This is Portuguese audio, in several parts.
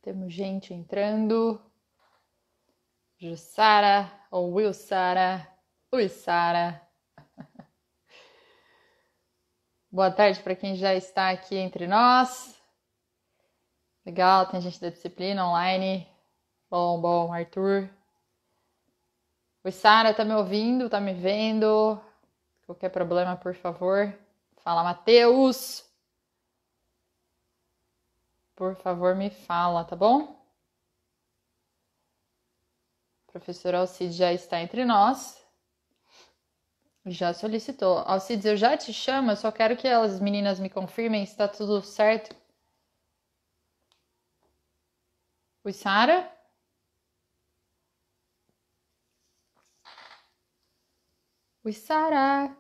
Temos gente entrando. Jussara ou Wilsara. Uissara. Boa tarde para quem já está aqui entre nós. Legal, tem gente da disciplina online. Bom, Arthur. Uissara, tá me ouvindo? Tá me vendo? Qualquer problema, por favor. Fala, Matheus. Por favor, me fala, tá bom? O professor Alcides já está entre nós. Já solicitou. Alcides, eu já te chamo, eu só quero que as meninas me confirmem se está tudo certo. Oi, Sara? Oi, Sara?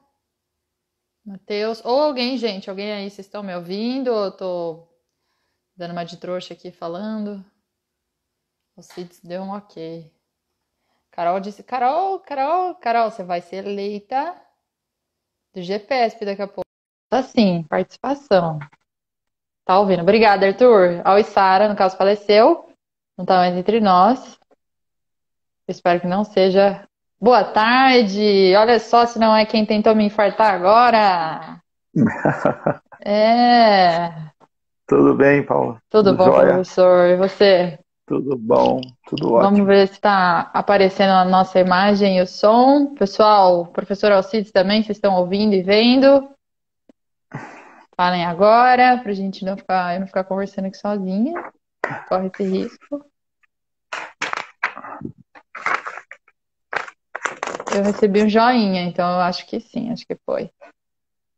Matheus? Ou alguém, gente, alguém aí, vocês estão me ouvindo? Ou eu tô dando uma de trouxa aqui falando? Alcides deu um ok. Carol disse, Carol, você vai ser eleita do GPSP daqui a pouco. Tá sim, participação. Tá ouvindo? Obrigada, Arthur. A Sara, no caso, faleceu. Não tá mais entre nós. Espero que não seja. Boa tarde! Olha só se não é quem tentou me infartar agora. É. Tudo bem, Paulo? Tudo Tudo bom, jóia? professor? E você? Tudo bom, tudo Vamos ótimo. ver se está aparecendo a nossa imagem e o som. Pessoal, professor Alcides também, vocês estão ouvindo e vendo? Falem agora, para a gente não ficar, eu não ficar conversando aqui sozinha. Corre esse risco. Eu recebi um joinha, então eu acho que sim, acho que foi.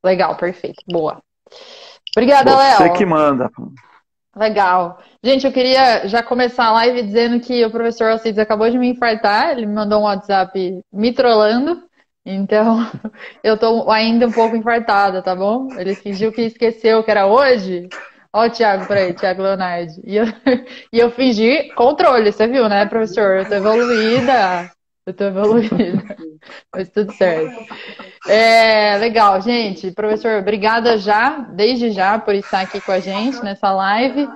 Legal, perfeito. Boa. Obrigada, Você que Léo. manda. Legal. Gente, eu queria já começar a live dizendo que o professor Alcides acabou de me infartar. Ele me mandou um WhatsApp me trollando. Então, eu tô ainda um pouco infartada, tá bom? Ele fingiu que esqueceu que era hoje. Ó o Thiago por aí, Thiago Leonardo. E eu fingi controle, você viu, né, professor? Eu tô evoluída. Eu tô evoluída. Mas tudo certo. Legal, gente. Professor, obrigada desde já, por estar aqui com a gente nessa live.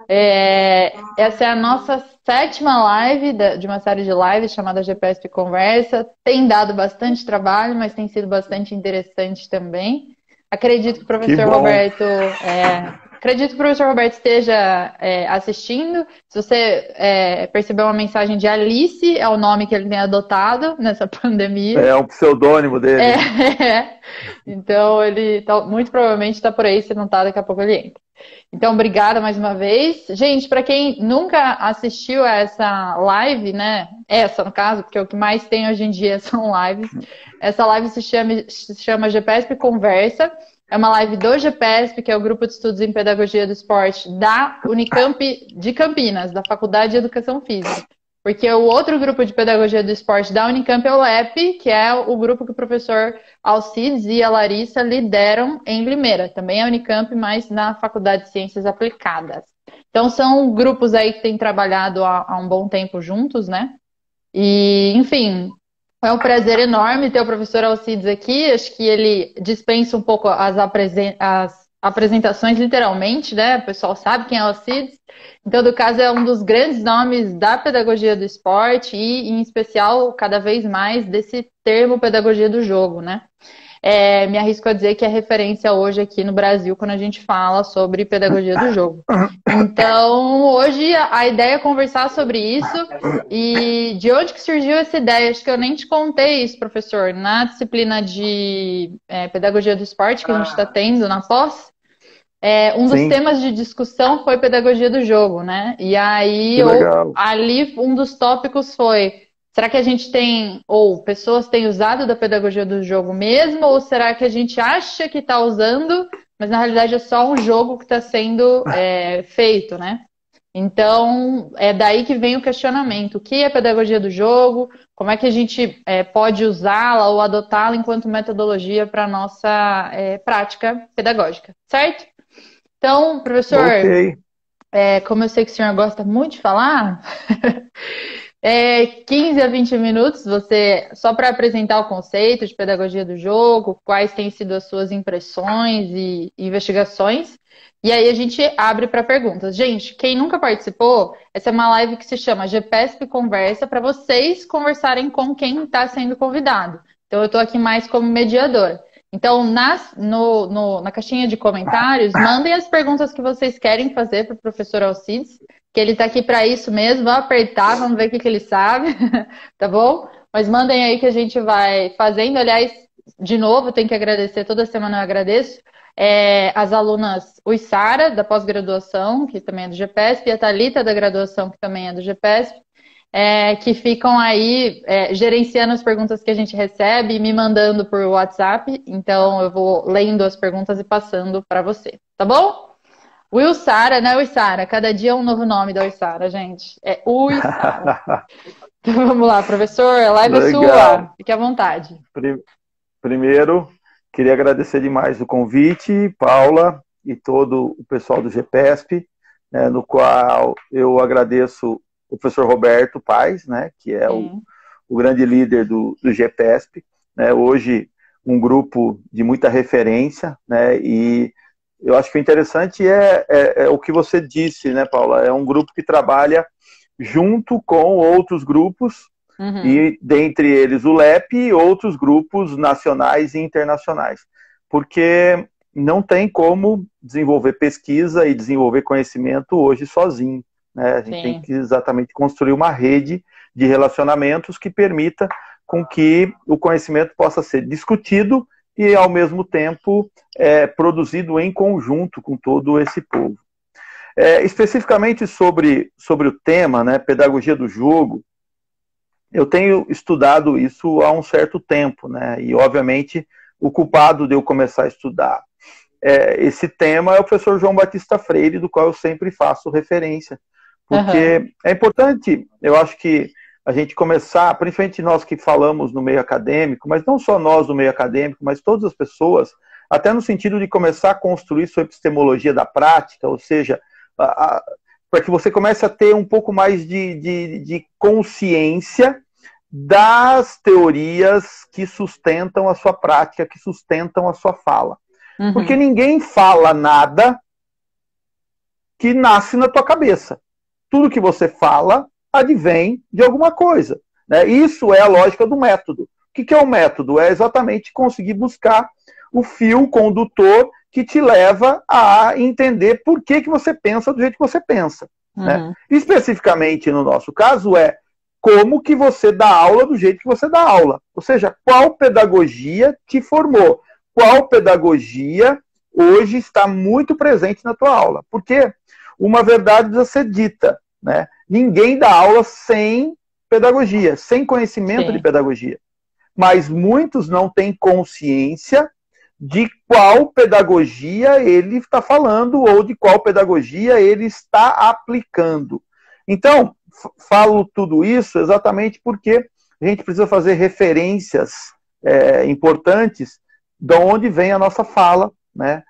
Essa é a nossa sétima live de uma série de lives chamada GPSP Conversa. Tem dado bastante trabalho, mas tem sido bastante interessante também. Acredito que o Que professor bom. Roberto, acredito que o professor Roberto esteja assistindo. Se você percebeu uma mensagem de Alice, é o nome que ele tem adotado nessa pandemia. É um pseudônimo dele, né? Então ele muito provavelmente está por aí, se não está, daqui a pouco ele entra. Então, obrigada mais uma vez. Gente, para quem nunca assistiu a essa live, né? Essa, no caso, porque o que mais tem hoje em dia são lives. Essa live se chama GPSP Conversa. É uma live do GPSP, que é o Grupo de Estudos em Pedagogia do Esporte da Unicamp de Campinas, da Faculdade de Educação Física. Porque o outro grupo de Pedagogia do Esporte da Unicamp é o LEP, que é o grupo que o professor Alcides e a Larissa lideram em Limeira. Também é Unicamp, mas na Faculdade de Ciências Aplicadas. Então, são grupos aí que têm trabalhado há um bom tempo juntos, né? E, enfim, é um prazer enorme ter o professor Alcides aqui. Acho que ele dispensa um pouco as apresentações, literalmente, né? O pessoal sabe quem é o Alcides. Então, no caso, é um dos grandes nomes da pedagogia do esporte e, em especial, cada vez mais desse termo pedagogia do jogo, né? Me arrisco a dizer que é referência hoje aqui no Brasil quando a gente fala sobre pedagogia do jogo. Então, hoje a ideia é conversar sobre isso. E de onde que surgiu essa ideia? Acho que eu nem te contei isso, professor. Na disciplina de pedagogia do esporte que a gente está tendo na pós, um dos Sim, temas de discussão foi pedagogia do jogo, né? E aí, que legal. ali, um dos tópicos foi: será que a gente tem, ou pessoas têm usado da pedagogia do jogo mesmo, ou será que a gente acha que está usando, mas na realidade é só um jogo que está sendo feito, né? Então, é daí que vem o questionamento: o que é pedagogia do jogo? Como é que a gente pode usá-la ou adotá-la enquanto metodologia para a nossa prática pedagógica, certo? Então, professor, Ok. como eu sei que o senhor gosta muito de falar, 15 a 20 minutos, você só para apresentar o conceito de pedagogia do jogo, quais têm sido as suas impressões e investigações. E aí a gente abre para perguntas. Gente, quem nunca participou, essa é uma live que se chama GPSP Conversa, para vocês conversarem com quem está sendo convidado. Então eu estou aqui mais como mediadora. Então, na caixinha de comentários, mandem as perguntas que vocês querem fazer para o professor Alcides, que ele está aqui para isso mesmo. Vamos apertar, vamos ver o que ele sabe, tá bom? Mas mandem aí que a gente vai fazendo. Aliás, de novo, tenho que agradecer, toda semana eu agradeço, as alunas, o Isara, da pós-graduação, que também é do GPSP, e a Thalita, da graduação, que também é do GPSP, que ficam aí gerenciando as perguntas que a gente recebe e me mandando por WhatsApp. Então, eu vou lendo as perguntas e passando para você, tá bom? O Uissara, né, Uissara? Cada dia é um novo nome da Uissara, gente. É Uissara. Então, vamos lá, professor, a live é sua. Fique à vontade. Primeiro, queria agradecer demais o convite, Paula e todo o pessoal do GPSP, né, no qual eu agradeço o professor Roberto Paes, né, que é o grande líder do GPSP, né, hoje um grupo de muita referência, né, e eu acho que o interessante é o que você disse, né, Paula, é um grupo que trabalha junto com outros grupos, e dentre eles o LEP e outros grupos nacionais e internacionais, porque não tem como desenvolver pesquisa e desenvolver conhecimento hoje sozinho. Né? A gente tem que exatamente construir uma rede de relacionamentos que permita com que o conhecimento possa ser discutido e, ao mesmo tempo, produzido em conjunto com todo esse povo. Especificamente sobre o tema, né, pedagogia do jogo, eu tenho estudado isso há um certo tempo, né, e, obviamente, o culpado de eu começar a estudar esse tema é o professor João Batista Freire, do qual eu sempre faço referência, porque é importante, eu acho que a gente começar, principalmente nós que falamos no meio acadêmico, mas não só nós no meio acadêmico, mas todas as pessoas, até no sentido de começar a construir sua epistemologia da prática, ou seja, para que você comece a ter um pouco mais de consciência das teorias que sustentam a sua prática, que sustentam a sua fala. Porque ninguém fala nada que nasce na tua cabeça. Tudo que você fala advém de alguma coisa. Né? Isso é a lógica do método. O que é o método? É exatamente conseguir buscar o fio condutor que te leva a entender por que você pensa do jeito que você pensa. Né? Especificamente no nosso caso como que você dá aula do jeito que você dá aula. Ou seja, qual pedagogia te formou? Qual pedagogia hoje está muito presente na tua aula? Porque uma verdade precisa ser dita. Né? Ninguém dá aula sem pedagogia, sem conhecimento de pedagogia. Mas muitos não têm consciência de qual pedagogia ele está falando ou de qual pedagogia ele está aplicando. Então, falo tudo isso exatamente porque a gente precisa fazer referências importantes de onde vem a nossa fala, né?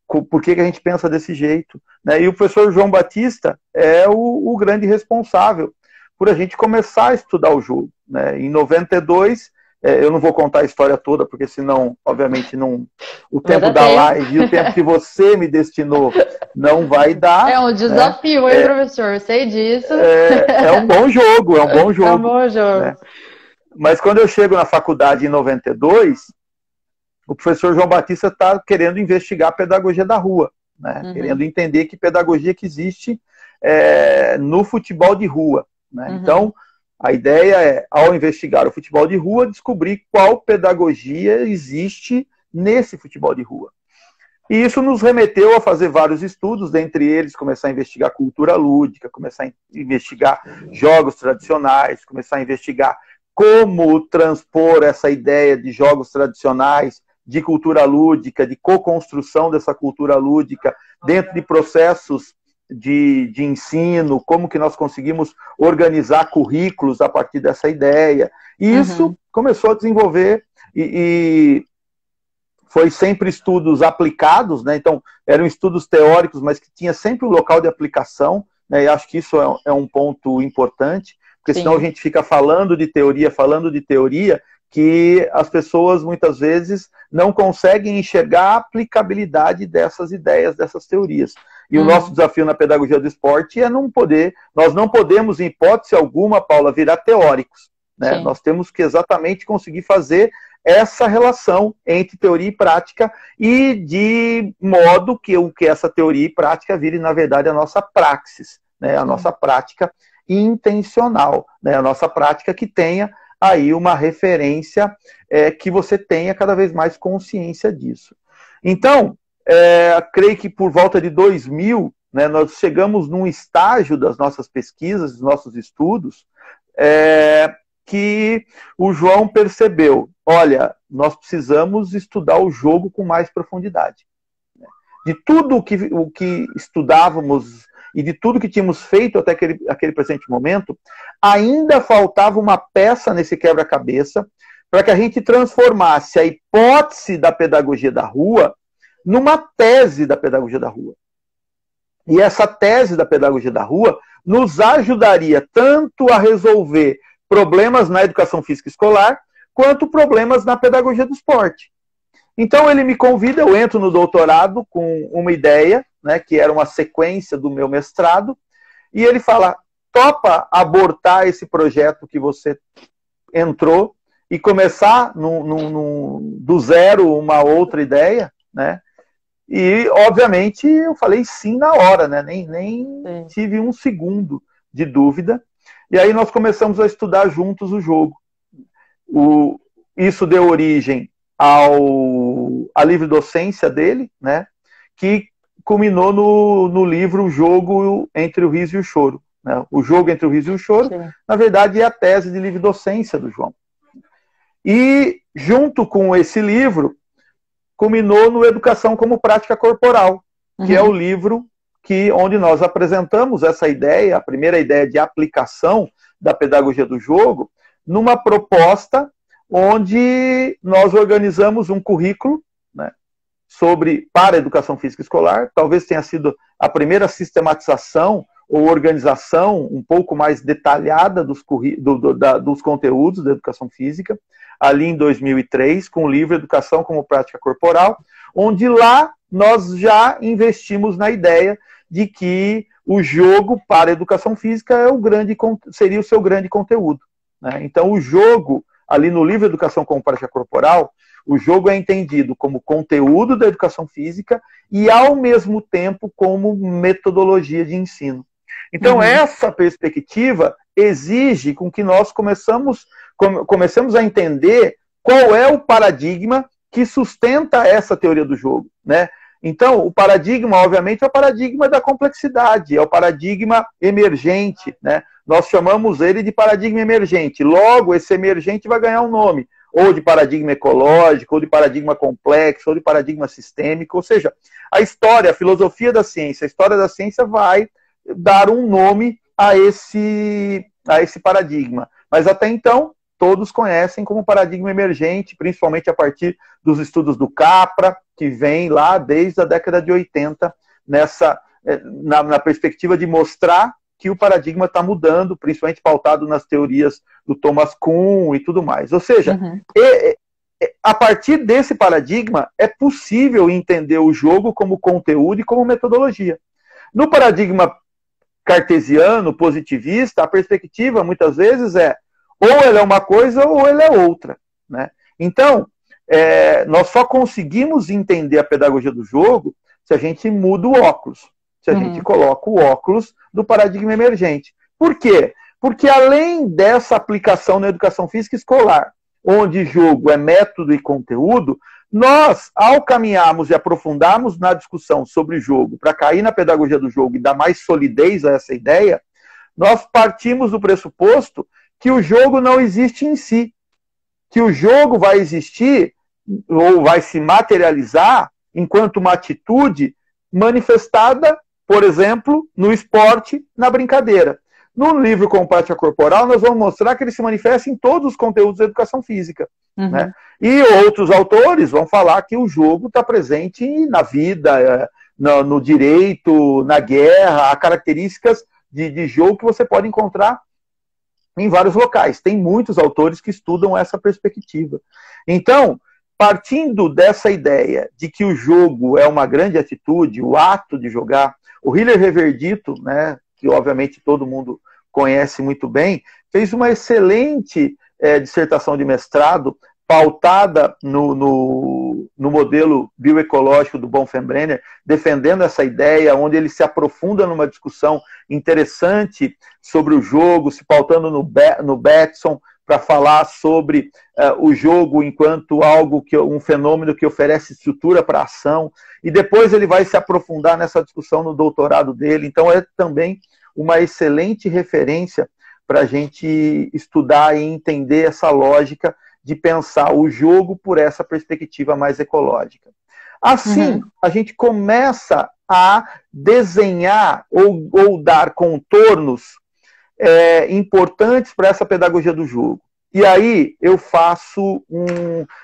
Por que a gente pensa desse jeito. Né? E o professor João Batista é o grande responsável por a gente começar a estudar o jogo. Né? Em 92, eu não vou contar a história toda, porque senão, obviamente, o tempo da live e o tempo que você me destinou não vai dar. É um desafio, hein, professor? Eu sei disso. É um bom jogo, é um bom jogo. É um bom jogo. Né? Mas quando eu chego na faculdade em 92, o professor João Batista está querendo investigar a pedagogia da rua, né? Querendo entender que pedagogia que existe no futebol de rua. Né? Então, a ideia é, ao investigar o futebol de rua, descobrir qual pedagogia existe nesse futebol de rua. E isso nos remeteu a fazer vários estudos, dentre eles começar a investigar cultura lúdica, começar a investigar jogos tradicionais, começar a investigar como transpor essa ideia de jogos tradicionais, de cultura lúdica, de co-construção dessa cultura lúdica dentro de processos de ensino, como que nós conseguimos organizar currículos a partir dessa ideia. E isso começou a desenvolver e foi sempre estudos aplicados, né? Então eram estudos teóricos, mas que tinha sempre um local de aplicação, né? E acho que isso é um ponto importante. porque senão a gente fica falando de teoria, que as pessoas muitas vezes não conseguem enxergar a aplicabilidade dessas ideias, dessas teorias. E o nosso desafio na pedagogia do esporte é nós não podemos, em hipótese alguma, Paula, virar teóricos, né? Nós temos que exatamente conseguir fazer essa relação entre teoria e prática, e de modo que essa teoria e prática vire, na verdade, a nossa praxis, né? A nossa prática intencional, né? A nossa prática que tenha aí uma referência, que você tenha cada vez mais consciência disso. Então, creio que por volta de 2000, né, nós chegamos num estágio das nossas pesquisas, dos nossos estudos, que o João percebeu, olha, nós precisamos estudar o jogo com mais profundidade. De tudo o que estudávamos e de tudo que tínhamos feito até aquele presente momento, ainda faltava uma peça nesse quebra-cabeça para que a gente transformasse a hipótese da pedagogia da rua numa tese da pedagogia da rua. E essa tese da pedagogia da rua nos ajudaria tanto a resolver problemas na educação física escolar, quanto problemas na pedagogia do esporte. Então ele me convida, eu entro no doutorado com uma ideia, né, que era uma sequência do meu mestrado, e ele fala, topa abortar esse projeto que você entrou e começar do zero uma outra ideia, né? E, obviamente, eu falei sim na hora, né? Nem tive um segundo de dúvida. E aí nós começamos a estudar juntos o jogo. Isso deu origem à livre docência dele, né? Que culminou no livro O Jogo entre o Riso e o Choro. Né? O Jogo entre o Riso e o Choro, na verdade, é a tese de livre docência do João. E, junto com esse livro, culminou no Educação como Prática Corporal, que é o livro onde nós apresentamos essa ideia, a primeira ideia de aplicação da pedagogia do jogo, numa proposta onde nós organizamos um currículo, né, para a educação física escolar. Talvez tenha sido a primeira sistematização ou organização um pouco mais detalhada dos conteúdos da educação física, ali em 2003, com o livro Educação como Prática Corporal, onde lá nós já investimos na ideia de que o jogo para a educação física seria o seu grande conteúdo. Né? Então, o jogo, ali no livro Educação como Prática Corporal, o jogo é entendido como conteúdo da educação física e, ao mesmo tempo, como metodologia de ensino. Então, essa perspectiva exige com que nós comecemos a entender qual é o paradigma que sustenta essa teoria do jogo, né? Então, o paradigma, obviamente, é o paradigma da complexidade, é o paradigma emergente, né? Nós chamamos ele de paradigma emergente. Logo, esse emergente vai ganhar um nome, ou de paradigma ecológico, ou de paradigma complexo, ou de paradigma sistêmico. Ou seja, a história, a filosofia da ciência, a história da ciência vai dar um nome a esse paradigma. Mas até então, todos conhecem como paradigma emergente, principalmente a partir dos estudos do Capra, que vem lá desde a década de 80, na perspectiva de mostrar que o paradigma está mudando, principalmente pautado nas teorias do Thomas Kuhn e tudo mais. Ou seja, a partir desse paradigma, é possível entender o jogo como conteúdo e como metodologia. No paradigma cartesiano, positivista, a perspectiva, muitas vezes, ou ele é uma coisa ou ele é outra. Né? Então, nós só conseguimos entender a pedagogia do jogo se a gente muda o óculos, se a gente coloca o óculos do paradigma emergente. Por quê? Porque além dessa aplicação na educação física escolar, onde jogo é método e conteúdo, nós, ao caminharmos e aprofundarmos na discussão sobre jogo, para cair na pedagogia do jogo e dar mais solidez a essa ideia, nós partimos do pressuposto que o jogo não existe em si, que o jogo vai existir ou vai se materializar enquanto uma atitude manifestada, por exemplo, no esporte, na brincadeira. No livro Com Prática Corporal, nós vamos mostrar que ele se manifesta em todos os conteúdos da educação física. Né? E outros autores vão falar que o jogo está presente na vida, no direito, na guerra, há características de jogo que você pode encontrar em vários locais. Tem muitos autores que estudam essa perspectiva. Então, partindo dessa ideia de que o jogo é uma grande atitude, o ato de jogar, o Hiller Reverdito, né, que obviamente todo mundo conhece muito bem, fez uma excelente dissertação de mestrado pautada no modelo bioecológico do Bonfenbrenner, defendendo essa ideia, onde ele se aprofunda numa discussão interessante sobre o jogo, se pautando no Batson, para falar sobre o jogo enquanto um fenômeno que oferece estrutura para a ação, e depois ele vai se aprofundar nessa discussão no doutorado dele. Então é também uma excelente referência para a gente estudar e entender essa lógica de pensar o jogo por essa perspectiva mais ecológica. Assim, a gente começa a desenhar ou dar contornos importantes para essa pedagogia do jogo. E aí eu faço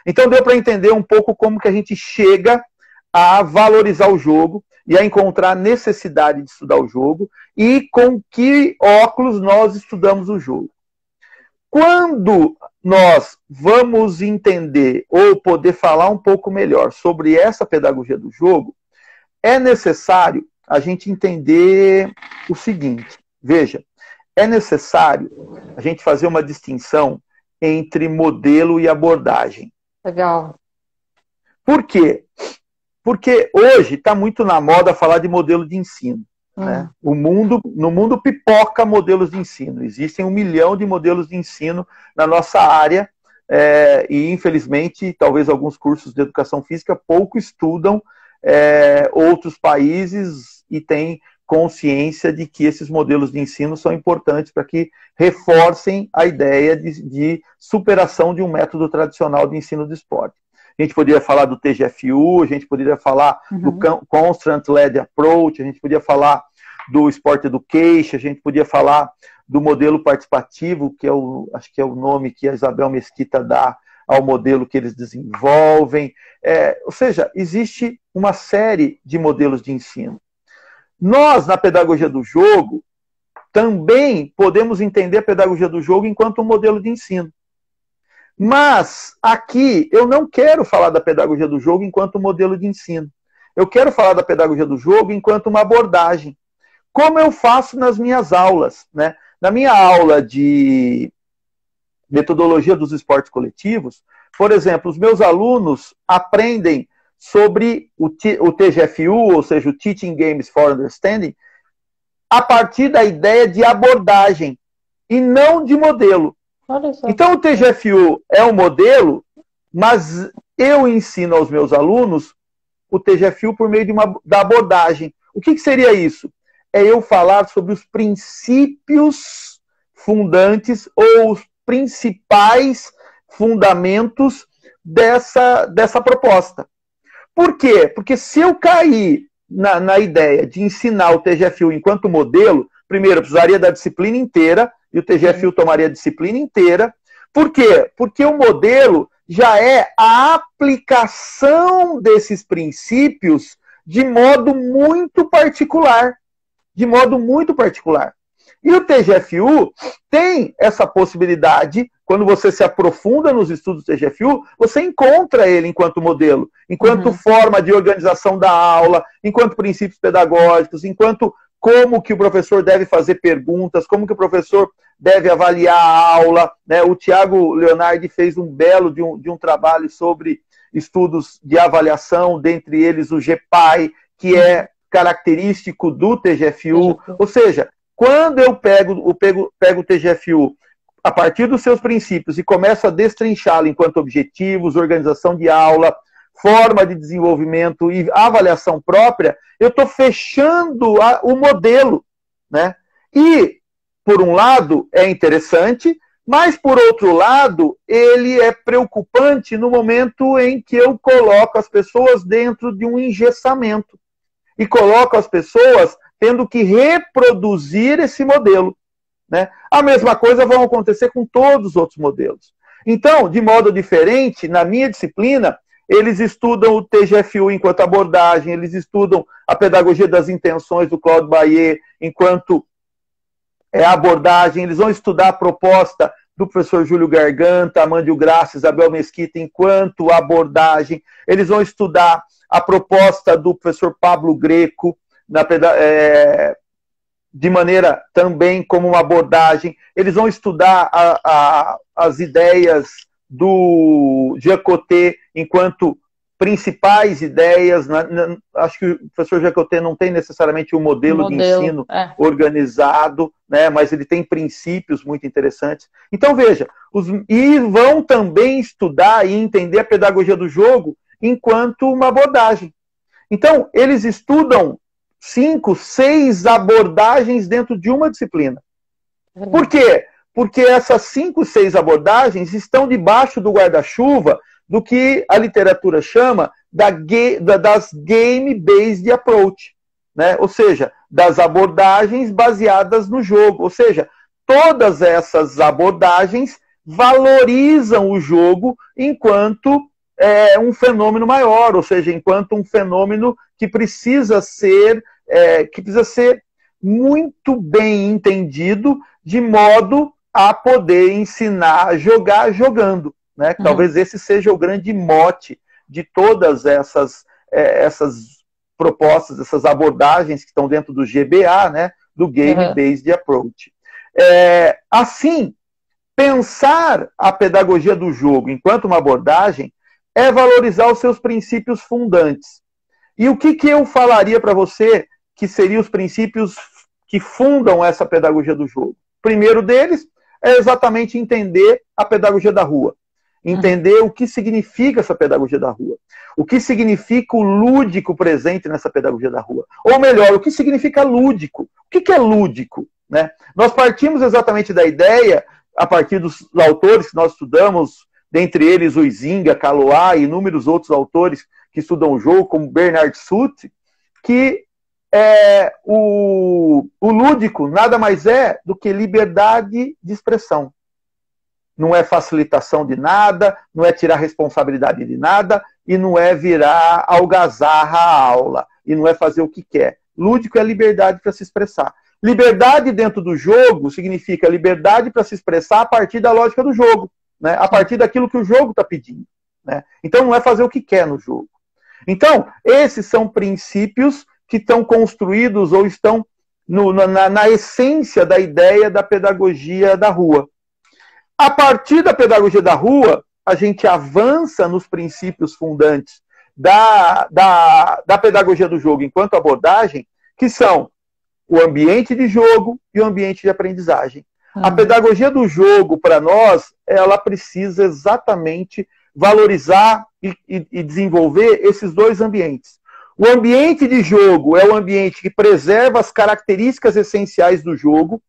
Então deu para entender um pouco como que a gente chega a valorizar o jogo e a encontrar necessidade de estudar o jogo e com que óculos nós estudamos o jogo. Quando nós vamos entender ou poder falar um pouco melhor sobre essa pedagogia do jogo, é necessário a gente entender o seguinte. Veja, é necessário a gente fazer uma distinção entre modelo e abordagem. Legal. Por quê? Porque hoje está muito na moda falar de modelo de ensino. Né? No mundo pipoca modelos de ensino. Existem 1 milhão de modelos de ensino na nossa área e, infelizmente, talvez alguns cursos de educação física pouco estudam outros países e têm consciência de que esses modelos de ensino são importantes para que reforcem a ideia de superação de um método tradicional de ensino de esporte. A gente poderia falar do TGFU, a gente poderia falar do Constraint-Led Approach, a gente podia falar do Sport Education, a gente podia falar do modelo participativo, que acho que é o nome que a Isabel Mesquita dá ao modelo que eles desenvolvem. Ou seja, existe uma série de modelos de ensino. Nós, na pedagogia do jogo, também podemos entender a pedagogia do jogo enquanto um modelo de ensino. Mas, aqui, eu não quero falar da pedagogia do jogo enquanto um modelo de ensino. Eu quero falar da pedagogia do jogo enquanto uma abordagem. Como eu faço nas minhas aulas, né? Na minha aula de metodologia dos esportes coletivos, por exemplo, os meus alunos aprendem sobre o TGFU, ou seja, o Teaching Games for Understanding, a partir da ideia de abordagem e não de modelo. Então, o TGFU é um modelo, mas eu ensino aos meus alunos o TGFU por meio da abordagem. O que seria isso? É eu falar sobre os princípios fundantes ou os principais fundamentos dessa proposta. Por quê? Porque se eu cair na ideia de ensinar o TGFU enquanto modelo, primeiro, eu precisaria da disciplina inteira, e o TGFU tomaria a disciplina inteira. Por quê? Porque o modelo já é a aplicação desses princípios de modo muito particular. De modo muito particular. E o TGFU tem essa possibilidade, quando você se aprofunda nos estudos do TGFU, você encontra ele enquanto modelo, enquanto forma de organização da aula, enquanto princípios pedagógicos, enquanto como que o professor deve fazer perguntas, como que o professor deve avaliar a aula. Né? O Tiago Leonardi fez um belo de um trabalho sobre estudos de avaliação, dentre eles o GPAI, que é característico do TGFU. Ou seja, quando eu pego o TGFU a partir dos seus princípios e começo a destrinchá-lo enquanto objetivos, organização de aula, forma de desenvolvimento e avaliação própria, eu estou fechando o modelo. Né? E, por um lado, é interessante, mas, por outro lado, ele é preocupante no momento em que eu coloco as pessoas dentro de um engessamento e coloco as pessoas tendo que reproduzir esse modelo. Né? A mesma coisa vai acontecer com todos os outros modelos. Então, de modo diferente, na minha disciplina, eles estudam o TGFU enquanto abordagem, eles estudam a pedagogia das intenções do Claude Baillet enquanto a abordagem, eles vão estudar a proposta do professor Júlio Garganta, Amândio Graça, Isabel Mesquita, enquanto abordagem. Eles vão estudar a proposta do professor Pablo Greco, de maneira também como uma abordagem. Eles vão estudar as ideias do Jacotet enquanto principais ideias. Acho que o professor Jacotet não tem necessariamente um modelo de ensino organizado, né, mas ele tem princípios muito interessantes. Então, veja, e vão também estudar e entender a pedagogia do jogo enquanto uma abordagem. Então, eles estudam 5, 6 abordagens dentro de uma disciplina. Por quê? Porque essas 5, 6 abordagens estão debaixo do guarda-chuva do que a literatura chama das game-based approach, né? Ou seja, das abordagens baseadas no jogo. Ou seja, todas essas abordagens valorizam o jogo enquanto um fenômeno maior, ou seja, enquanto um fenômeno que precisa ser muito bem entendido, de modo a poder ensinar a jogar jogando, né? Talvez esse seja o grande mote de todas essas propostas, essas abordagens que estão dentro do GBA, né? Do Game Based Approach. Assim, pensar a pedagogia do jogo enquanto uma abordagem é valorizar os seus princípios fundantes. E o que eu falaria para você que seriam os princípios que fundam essa pedagogia do jogo? O primeiro deles é exatamente entender a pedagogia da rua. Entender o que significa essa pedagogia da rua. O que significa o lúdico presente nessa pedagogia da rua. Ou melhor, o que significa lúdico. O que é lúdico, né? Nós partimos exatamente da ideia, a partir dos autores que nós estudamos, dentre eles o Huizinga, Calois e inúmeros outros autores que estudam o jogo, como Bernard Sutt, que o lúdico nada mais é do que liberdade de expressão. Não é facilitação de nada, não é tirar responsabilidade de nada, e não é virar algazarra à aula, e não é fazer o que quer. Lúdico é liberdade para se expressar. Liberdade dentro do jogo significa liberdade para se expressar a partir da lógica do jogo, né? A partir daquilo que o jogo está pedindo, né? Então não é fazer o que quer no jogo. Então, esses são princípios que estão construídos ou estão na essência da ideia da pedagogia da rua. A partir da pedagogia da rua, a gente avança nos princípios fundantes da pedagogia do jogo enquanto abordagem, que são o ambiente de jogo e o ambiente de aprendizagem. A pedagogia do jogo, para nós, ela precisa exatamente valorizar e desenvolver esses dois ambientes. O ambiente de jogo é o ambiente que preserva as características essenciais do jogo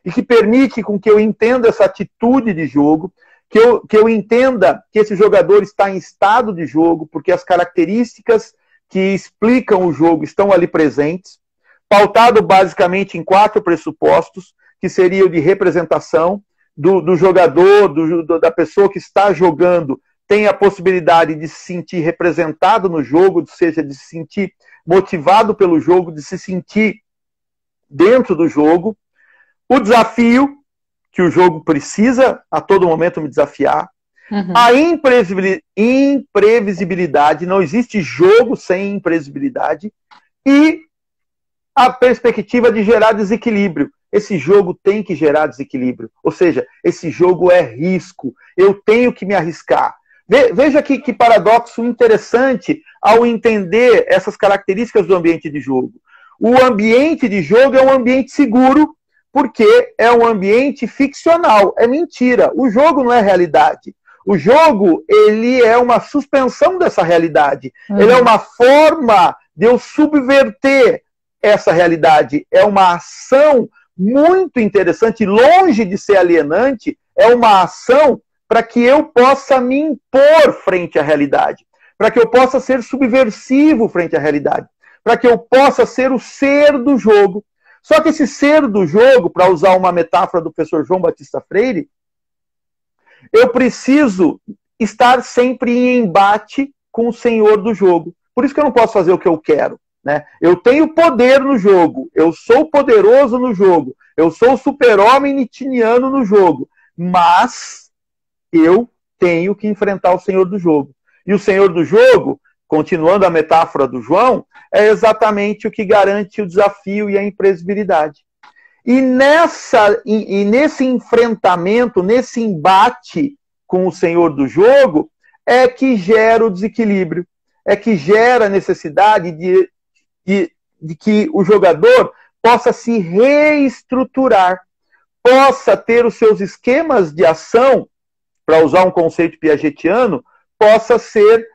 e que permite com que eu entenda essa atitude de jogo, que eu entenda que esse jogador está em estado de jogo, porque as características que explicam o jogo estão ali presentes, pautado basicamente em 4 pressupostos, que seria o de representação do jogador, da pessoa que está jogando, tem a possibilidade de se sentir representado no jogo, ou seja, de se sentir motivado pelo jogo, de se sentir dentro do jogo. O desafio, que o jogo precisa a todo momento me desafiar. A imprevisibilidade, não existe jogo sem imprevisibilidade. E a perspectiva de gerar desequilíbrio. Esse jogo tem que gerar desequilíbrio. Ou seja, esse jogo é risco. Eu tenho que me arriscar. Veja que paradoxo interessante ao entender essas características do ambiente de jogo. O ambiente de jogo é um ambiente seguro, porque é um ambiente ficcional, é mentira. O jogo não é realidade. O jogo, ele é uma suspensão dessa realidade. Ele é uma forma de eu subverter essa realidade. É uma ação muito interessante, longe de ser alienante, é uma ação para que eu possa me impor frente à realidade, para que eu possa ser subversivo frente à realidade, para que eu possa ser o ser do jogo. Só que esse ser do jogo, para usar uma metáfora do professor João Batista Freire, eu preciso estar sempre em embate com o senhor do jogo. Por isso que eu não posso fazer o que eu quero. né? Eu tenho poder no jogo, eu sou poderoso no jogo, eu sou o super-homem nitiniano no jogo, mas eu tenho que enfrentar o Senhor do jogo. E o Senhor do jogo, continuando a metáfora do João, é exatamente o que garante o desafio e a imprevisibilidade. E nesse enfrentamento, nesse embate com o Senhor do jogo, é que gera o desequilíbrio, é que gera a necessidade de que o jogador possa se reestruturar, possa ter os seus esquemas de ação, para usar um conceito piagetiano, possa ser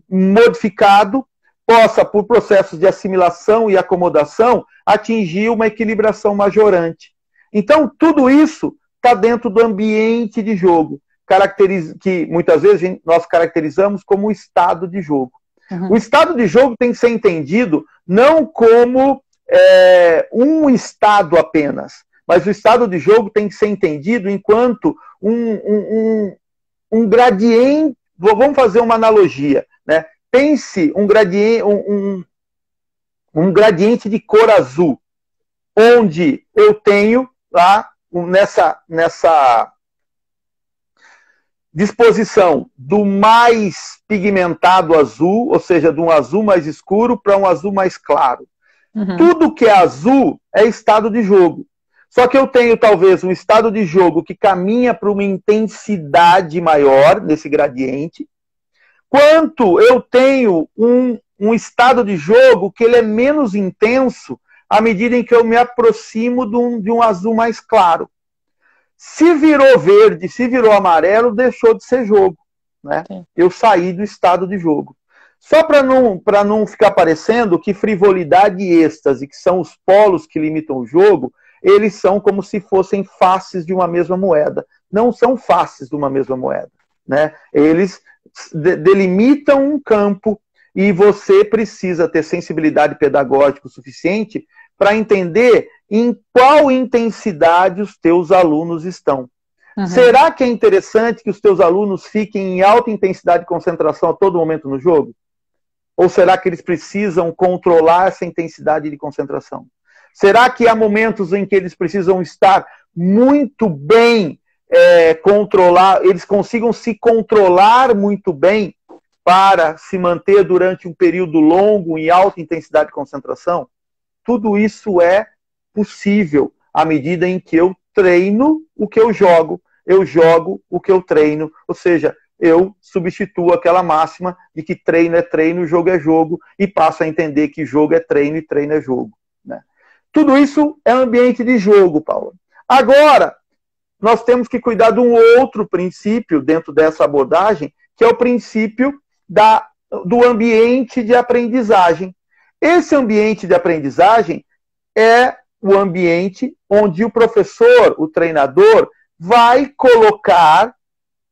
modificado, possa, por processos de assimilação e acomodação, atingir uma equilibração majorante. Então, tudo isso está dentro do ambiente de jogo, que muitas vezes nós caracterizamos como o estado de jogo. Uhum. O estado de jogo tem que ser entendido não como um estado apenas, mas o estado de jogo tem que ser entendido enquanto um gradiente. Vamos fazer uma analogia, né? Pense um gradiente de cor azul, onde eu tenho lá nessa disposição do mais pigmentado azul, ou seja, de um azul mais escuro para um azul mais claro. Uhum. Tudo que é azul é estado de jogo. Só que eu tenho talvez um estado de jogo que caminha para uma intensidade maior nesse gradiente, quanto eu tenho um estado de jogo que ele é menos intenso à medida em que eu me aproximo de um azul mais claro. Se virou verde, se virou amarelo, deixou de ser jogo, né? Eu saí do estado de jogo. Só para não ficar parecendo que frivolidade e êxtase, que são os polos que limitam o jogo, eles são como se fossem faces de uma mesma moeda. Não são faces de uma mesma moeda, né? Eles delimitam um campo e você precisa ter sensibilidade pedagógica o suficiente para entender em qual intensidade os teus alunos estão. Uhum. Será que é interessante que os teus alunos fiquem em alta intensidade de concentração a todo momento no jogo? Ou será que eles precisam controlar essa intensidade de concentração? Será que há momentos em que eles precisam estar muito bem eles consigam se controlar muito bem para se manter durante um período longo em alta intensidade de concentração? Tudo isso é possível à medida em que eu treino o que eu jogo o que eu treino, ou seja, eu substituo aquela máxima de que treino é treino, jogo é jogo, e passo a entender que jogo é treino e treino é jogo, né? Tudo isso é ambiente de jogo, Paula. Agora, nós temos que cuidar de um outro princípio dentro dessa abordagem, que é o princípio do ambiente de aprendizagem. Esse ambiente de aprendizagem é o ambiente onde o professor, o treinador, vai colocar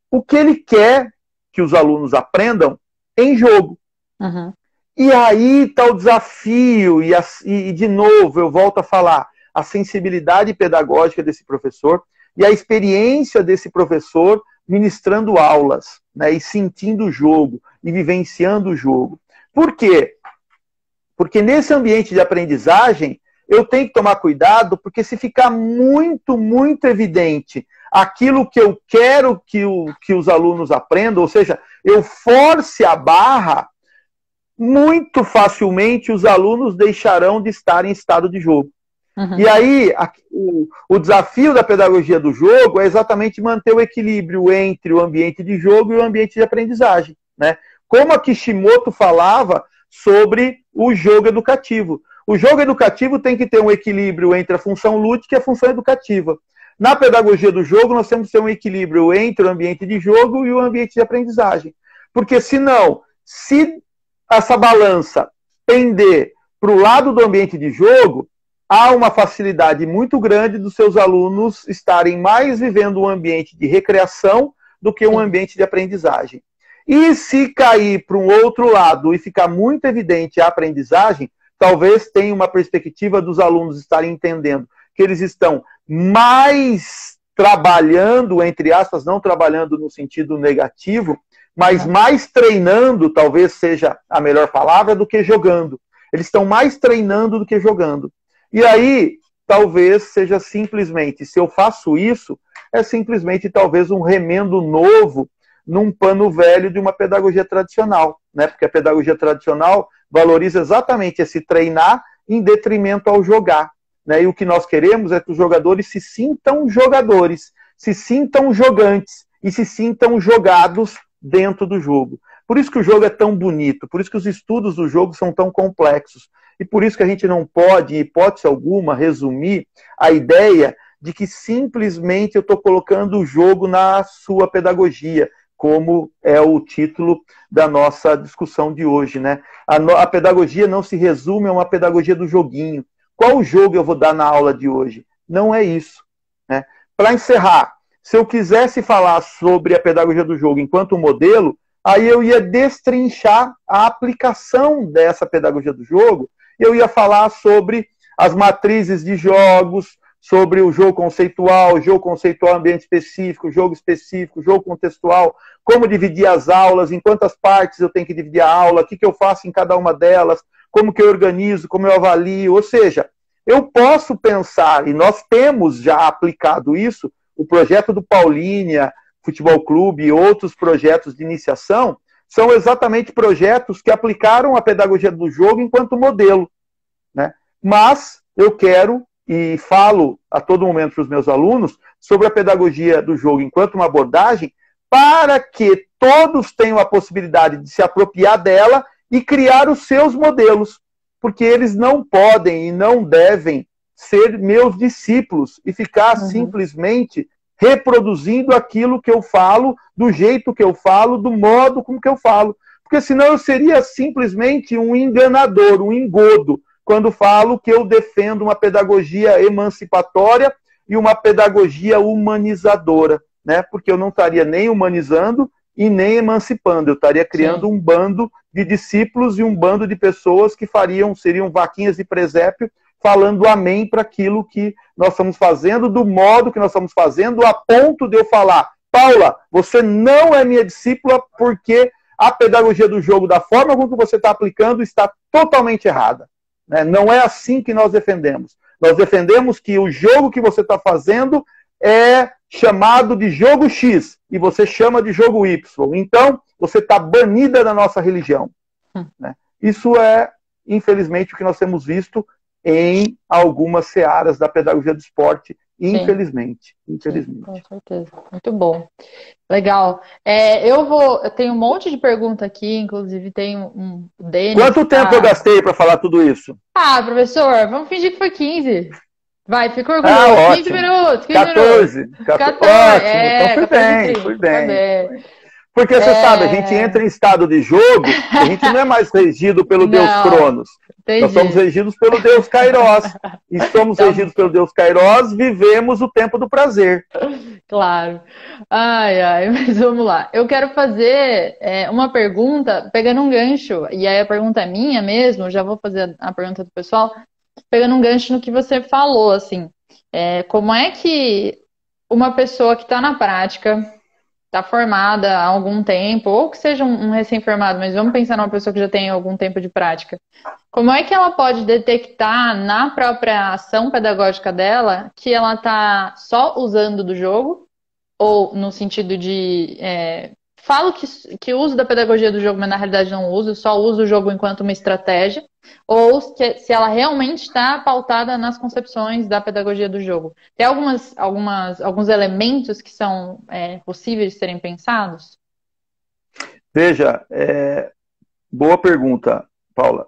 o que ele quer que os alunos aprendam em jogo. Uhum. E aí está o desafio, e de novo eu volto a falar, a sensibilidade pedagógica desse professor e a experiência desse professor ministrando aulas, né, e sentindo o jogo, e vivenciando o jogo. Por quê? Porque nesse ambiente de aprendizagem, eu tenho que tomar cuidado, porque se ficar muito, muito evidente aquilo que eu quero que os alunos aprendam, ou seja, eu force a barra, muito facilmente os alunos deixarão de estar em estado de jogo. Uhum. E aí, o desafio da pedagogia do jogo é exatamente manter o equilíbrio entre o ambiente de jogo e o ambiente de aprendizagem, né? Como a Kishimoto falava sobre o jogo educativo. O jogo educativo tem que ter um equilíbrio entre a função lúdica e a função educativa. Na pedagogia do jogo, nós temos que ter um equilíbrio entre o ambiente de jogo e o ambiente de aprendizagem. Porque senão, se essa balança pender para o lado do ambiente de jogo, há uma facilidade muito grande dos seus alunos estarem mais vivendo um ambiente de recreação do que um ambiente de aprendizagem. E se cair para um outro lado e ficar muito evidente a aprendizagem, talvez tenha uma perspectiva dos alunos estarem entendendo que eles estão mais trabalhando, entre aspas, não trabalhando no sentido negativo, mas mais treinando, talvez seja a melhor palavra, do que jogando. Eles estão mais treinando do que jogando. E aí, talvez seja simplesmente, se eu faço isso, é simplesmente talvez um remendo novo num pano velho de uma pedagogia tradicional, né? Porque a pedagogia tradicional valoriza exatamente esse treinar em detrimento ao jogar, né? E o que nós queremos é que os jogadores se sintam jogadores, se sintam jogantes e se sintam jogados dentro do jogo. Por isso que o jogo é tão bonito, por isso que os estudos do jogo são tão complexos, e por isso que a gente não pode, em hipótese alguma, resumir a ideia de que simplesmente eu estou colocando o jogo na sua pedagogia, como é o título da nossa discussão de hoje, né? A pedagogia não se resume a uma pedagogia do joguinho. Qual jogo eu vou dar na aula de hoje? Não é isso, né? Para encerrar, se eu quisesse falar sobre a pedagogia do jogo enquanto modelo, aí eu ia destrinchar a aplicação dessa pedagogia do jogo, eu ia falar sobre as matrizes de jogos, sobre o jogo conceitual ambiente específico, jogo contextual, como dividir as aulas, em quantas partes eu tenho que dividir a aula, o que eu faço em cada uma delas, como que eu organizo, como eu avalio, ou seja, eu posso pensar, e nós temos já aplicado isso, o projeto do Paulínia Futebol Clube e outros projetos de iniciação, são exatamente projetos que aplicaram a pedagogia do jogo enquanto modelo, né? Mas eu quero e falo a todo momento para os meus alunos sobre a pedagogia do jogo enquanto uma abordagem para que todos tenham a possibilidade de se apropriar dela e criar os seus modelos, porque eles não podem e não devem ser meus discípulos e ficar simplesmente reproduzindo aquilo que eu falo, do jeito que eu falo, do modo como que eu falo, porque senão eu seria simplesmente um enganador, um engodo, quando falo que eu defendo uma pedagogia emancipatória e uma pedagogia humanizadora, né? Porque eu não estaria nem humanizando e nem emancipando, eu estaria criando um bando de discípulos e um bando de pessoas que seriam vaquinhas de presépio, falando amém para aquilo que nós estamos fazendo, do modo que nós estamos fazendo, a ponto de eu falar, Paula, você não é minha discípula porque a pedagogia do jogo, da forma como você está aplicando, está totalmente errada. Não é assim que nós defendemos. Nós defendemos que o jogo que você está fazendo é chamado de jogo X e você chama de jogo Y. Então, você está banida da nossa religião. Isso é, infelizmente, o que nós temos visto em algumas searas da pedagogia do esporte, infelizmente. Infelizmente. Com certeza. Muito bom. Legal. Eu tenho um monte de pergunta aqui, inclusive tem um Denis. Quanto tempo eu gastei para falar tudo isso? Professor, vamos fingir que foi 15. Vai, ficou orgulhoso. 15 minutos. 14. 14. Ótimo, então fui bem. Porque você sabe, a gente entra em estado de jogo, a gente não é mais regido pelo Deus Cronos. Entendi. Nós somos regidos pelo Deus Kairos. E somos regidos pelo Deus Kairos, vivemos o tempo do prazer. Claro. Mas vamos lá. Eu quero fazer uma pergunta, pegando um gancho, e aí a pergunta é minha mesmo, já vou fazer a pergunta do pessoal, pegando um gancho no que você falou, assim. Como é que uma pessoa que está na prática, está formada há algum tempo, ou que seja um recém-formado, mas vamos pensar numa pessoa que já tem algum tempo de prática. Como é que ela pode detectar na própria ação pedagógica dela que ela está só usando do jogo, ou no sentido de... falo que uso da pedagogia do jogo, mas na realidade não uso, só uso o jogo enquanto uma estratégia, ou se ela realmente está pautada nas concepções da pedagogia do jogo. Tem alguns elementos que são possíveis de serem pensados? Veja, boa pergunta, Paula.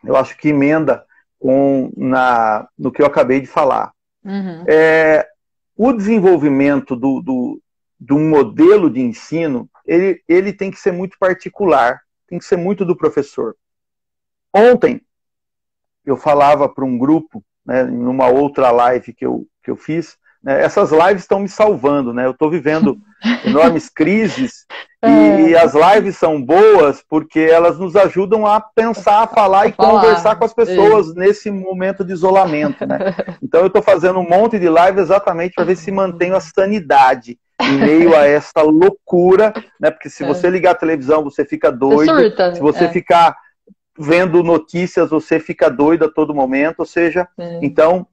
Eu acho que emenda no que eu acabei de falar. O desenvolvimento de um modelo de ensino, ele tem que ser muito particular, tem que ser muito do professor. Ontem, eu falava para um grupo, né, numa outra live que eu fiz, né, essas lives estão me salvando, né, eu estou vivendo enormes crises, e as lives são boas porque elas nos ajudam a pensar, a falar e conversar com as pessoas nesse momento de isolamento. Né? Então eu estou fazendo um monte de live exatamente para ver se mantenho a sanidade em meio a essa loucura, né? Porque se você ligar a televisão, você fica doido. Se você ficar vendo notícias, você fica doido a todo momento, ou seja, então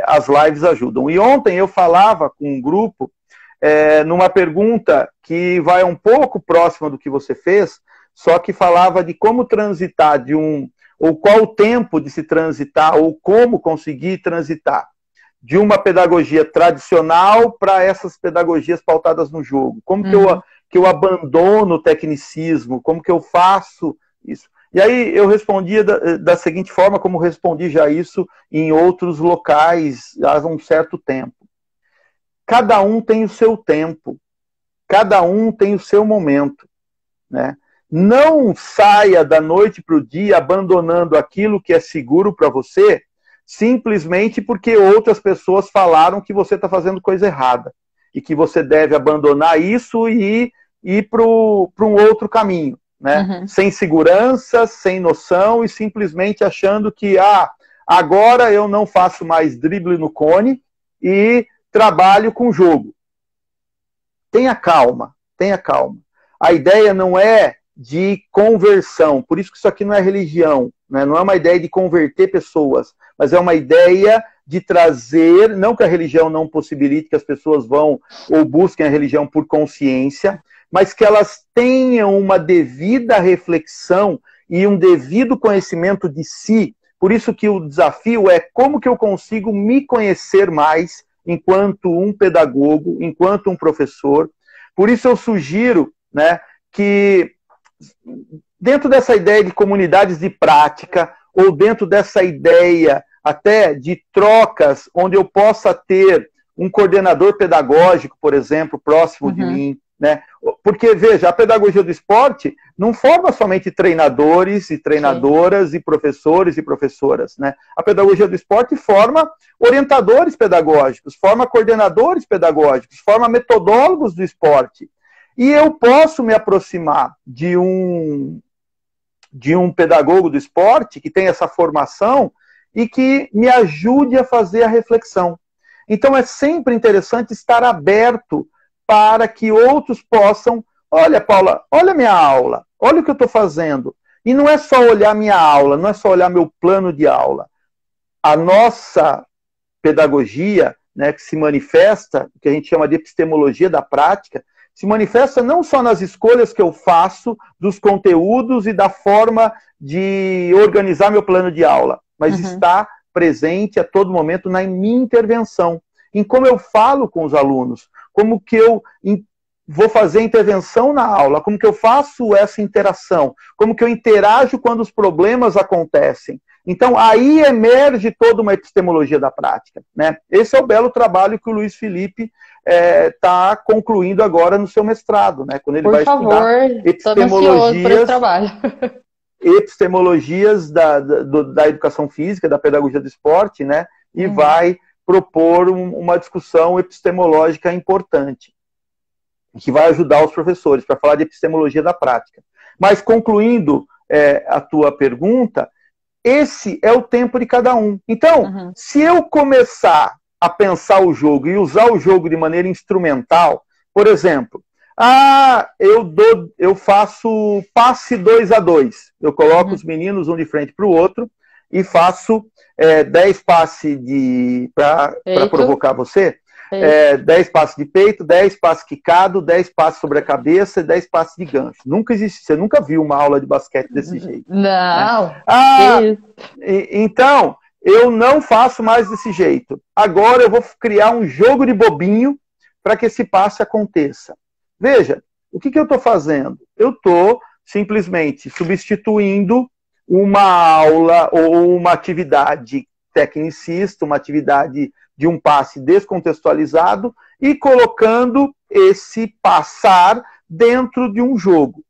as lives ajudam. E ontem eu falava com um grupo, numa pergunta que vai um pouco próxima do que você fez, só que falava de como transitar ou qual o tempo de se transitar, ou como conseguir transitar de uma pedagogia tradicional para essas pedagogias pautadas no jogo. Como que eu abandono o tecnicismo, como que eu faço isso. E aí eu respondia da seguinte forma, como respondi já isso em outros locais há um certo tempo. Cada um tem o seu tempo, cada um tem o seu momento, né? Não saia da noite para o dia abandonando aquilo que é seguro para você, simplesmente porque outras pessoas falaram que você está fazendo coisa errada e que você deve abandonar isso e ir para um outro caminho, né? Sem segurança, sem noção e simplesmente achando que agora eu não faço mais drible no cone e trabalho com jogo. Tenha calma, tenha calma. A ideia não é de conversão, por isso que isso aqui não é religião, né? Não é uma ideia de converter pessoas, mas é uma ideia de trazer, não que a religião não possibilite que as pessoas vão ou busquem a religião por consciência, mas que elas tenham uma devida reflexão e um devido conhecimento de si. Por isso que o desafio é como que eu consigo me conhecer mais enquanto um pedagogo, enquanto um professor. Por isso eu sugiro, né, que dentro dessa ideia de comunidades de prática, ou dentro dessa ideia até de trocas, onde eu possa ter um coordenador pedagógico, por exemplo, próximo de mim, né? Porque, veja, a pedagogia do esporte não forma somente treinadores e treinadoras e professores e professoras, né? A pedagogia do esporte forma orientadores pedagógicos, forma coordenadores pedagógicos, forma metodólogos do esporte. E eu posso me aproximar de um pedagogo do esporte que tem essa formação e que me ajude a fazer a reflexão. Então é sempre interessante estar aberto para que outros possam, olha, Paula, olha minha aula, olha o que eu estou fazendo. E não é só olhar minha aula, não é só olhar meu plano de aula. A nossa pedagogia, né, que se manifesta, que a gente chama de epistemologia da prática, se manifesta não só nas escolhas que eu faço, dos conteúdos e da forma de organizar meu plano de aula, mas está presente a todo momento na minha intervenção, em como eu falo com os alunos, como que eu vou fazer intervenção na aula, como que eu faço essa interação, como que eu interajo quando os problemas acontecem. Então, aí emerge toda uma epistemologia da prática, né? Esse é o belo trabalho que o Luiz Felipe está concluindo agora no seu mestrado, né? Quando ele vai estudar epistemologias da educação física, da pedagogia do esporte, né? E vai propor uma discussão epistemológica importante, que vai ajudar os professores para falar de epistemologia da prática. Mas, concluindo a tua pergunta, esse é o tempo de cada um. Então, se eu começar a pensar o jogo e usar o jogo de maneira instrumental, por exemplo, eu faço passe 2-2. Eu coloco os meninos um de frente para o outro e faço 10 passes para provocar você, 10 passes de peito, 10 passes quicado, 10 passes sobre a cabeça e 10 passes de gancho. Nunca existe, você nunca viu uma aula de basquete desse jeito. Não. Né? Então, eu não faço mais desse jeito. Agora eu vou criar um jogo de bobinho para que esse passe aconteça. Veja, o que eu estou fazendo? Eu estou simplesmente substituindo uma aula ou uma atividade tecnicista, uma atividade de um passe descontextualizado e colocando esse passar dentro de um jogo.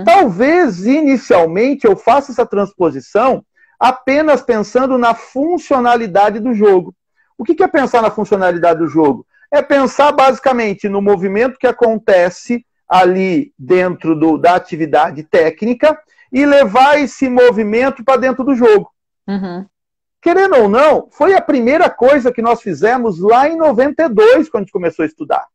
Talvez, inicialmente, eu faça essa transposição apenas pensando na funcionalidade do jogo. O que é pensar na funcionalidade do jogo? É pensar, basicamente, no movimento que acontece ali dentro da atividade técnica e levar esse movimento para dentro do jogo. Querendo ou não, foi a primeira coisa que nós fizemos lá em 92, quando a gente começou a estudar.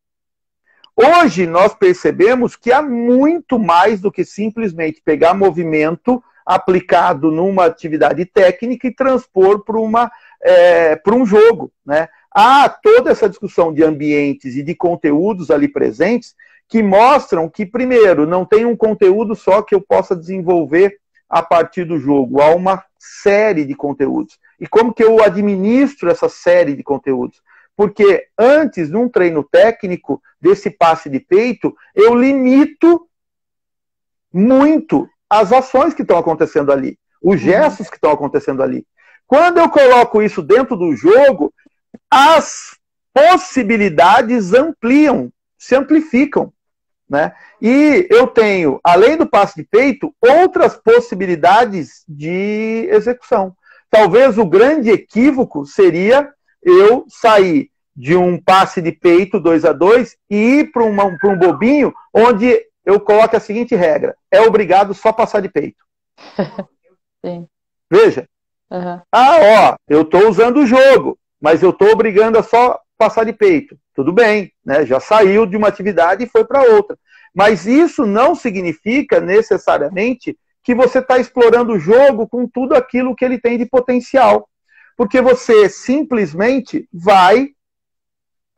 Hoje nós percebemos que há muito mais do que simplesmente pegar movimento, aplicado numa atividade técnica e transpor para um jogo, né? Há toda essa discussão de ambientes e de conteúdos ali presentes que mostram que, primeiro, não tem um conteúdo só que eu possa desenvolver a partir do jogo. Há uma série de conteúdos. E como que eu administro essa série de conteúdos? Porque antes, num treino técnico, desse passe de peito, eu limito muito as ações que estão acontecendo ali, os gestos que estão acontecendo ali. Quando eu coloco isso dentro do jogo, as possibilidades ampliam, se amplificam, né? E eu tenho, além do passe de peito, outras possibilidades de execução. Talvez o grande equívoco seria eu sair de um passe de peito 2-2 e ir para um bobinho onde eu coloco a seguinte regra: é obrigado só passar de peito. Sim. Veja. Eu estou usando o jogo, mas eu estou obrigando a só passar de peito. Tudo bem, né? Já saiu de uma atividade e foi para outra. Mas isso não significa necessariamente que você está explorando o jogo com tudo aquilo que ele tem de potencial. Porque você simplesmente vai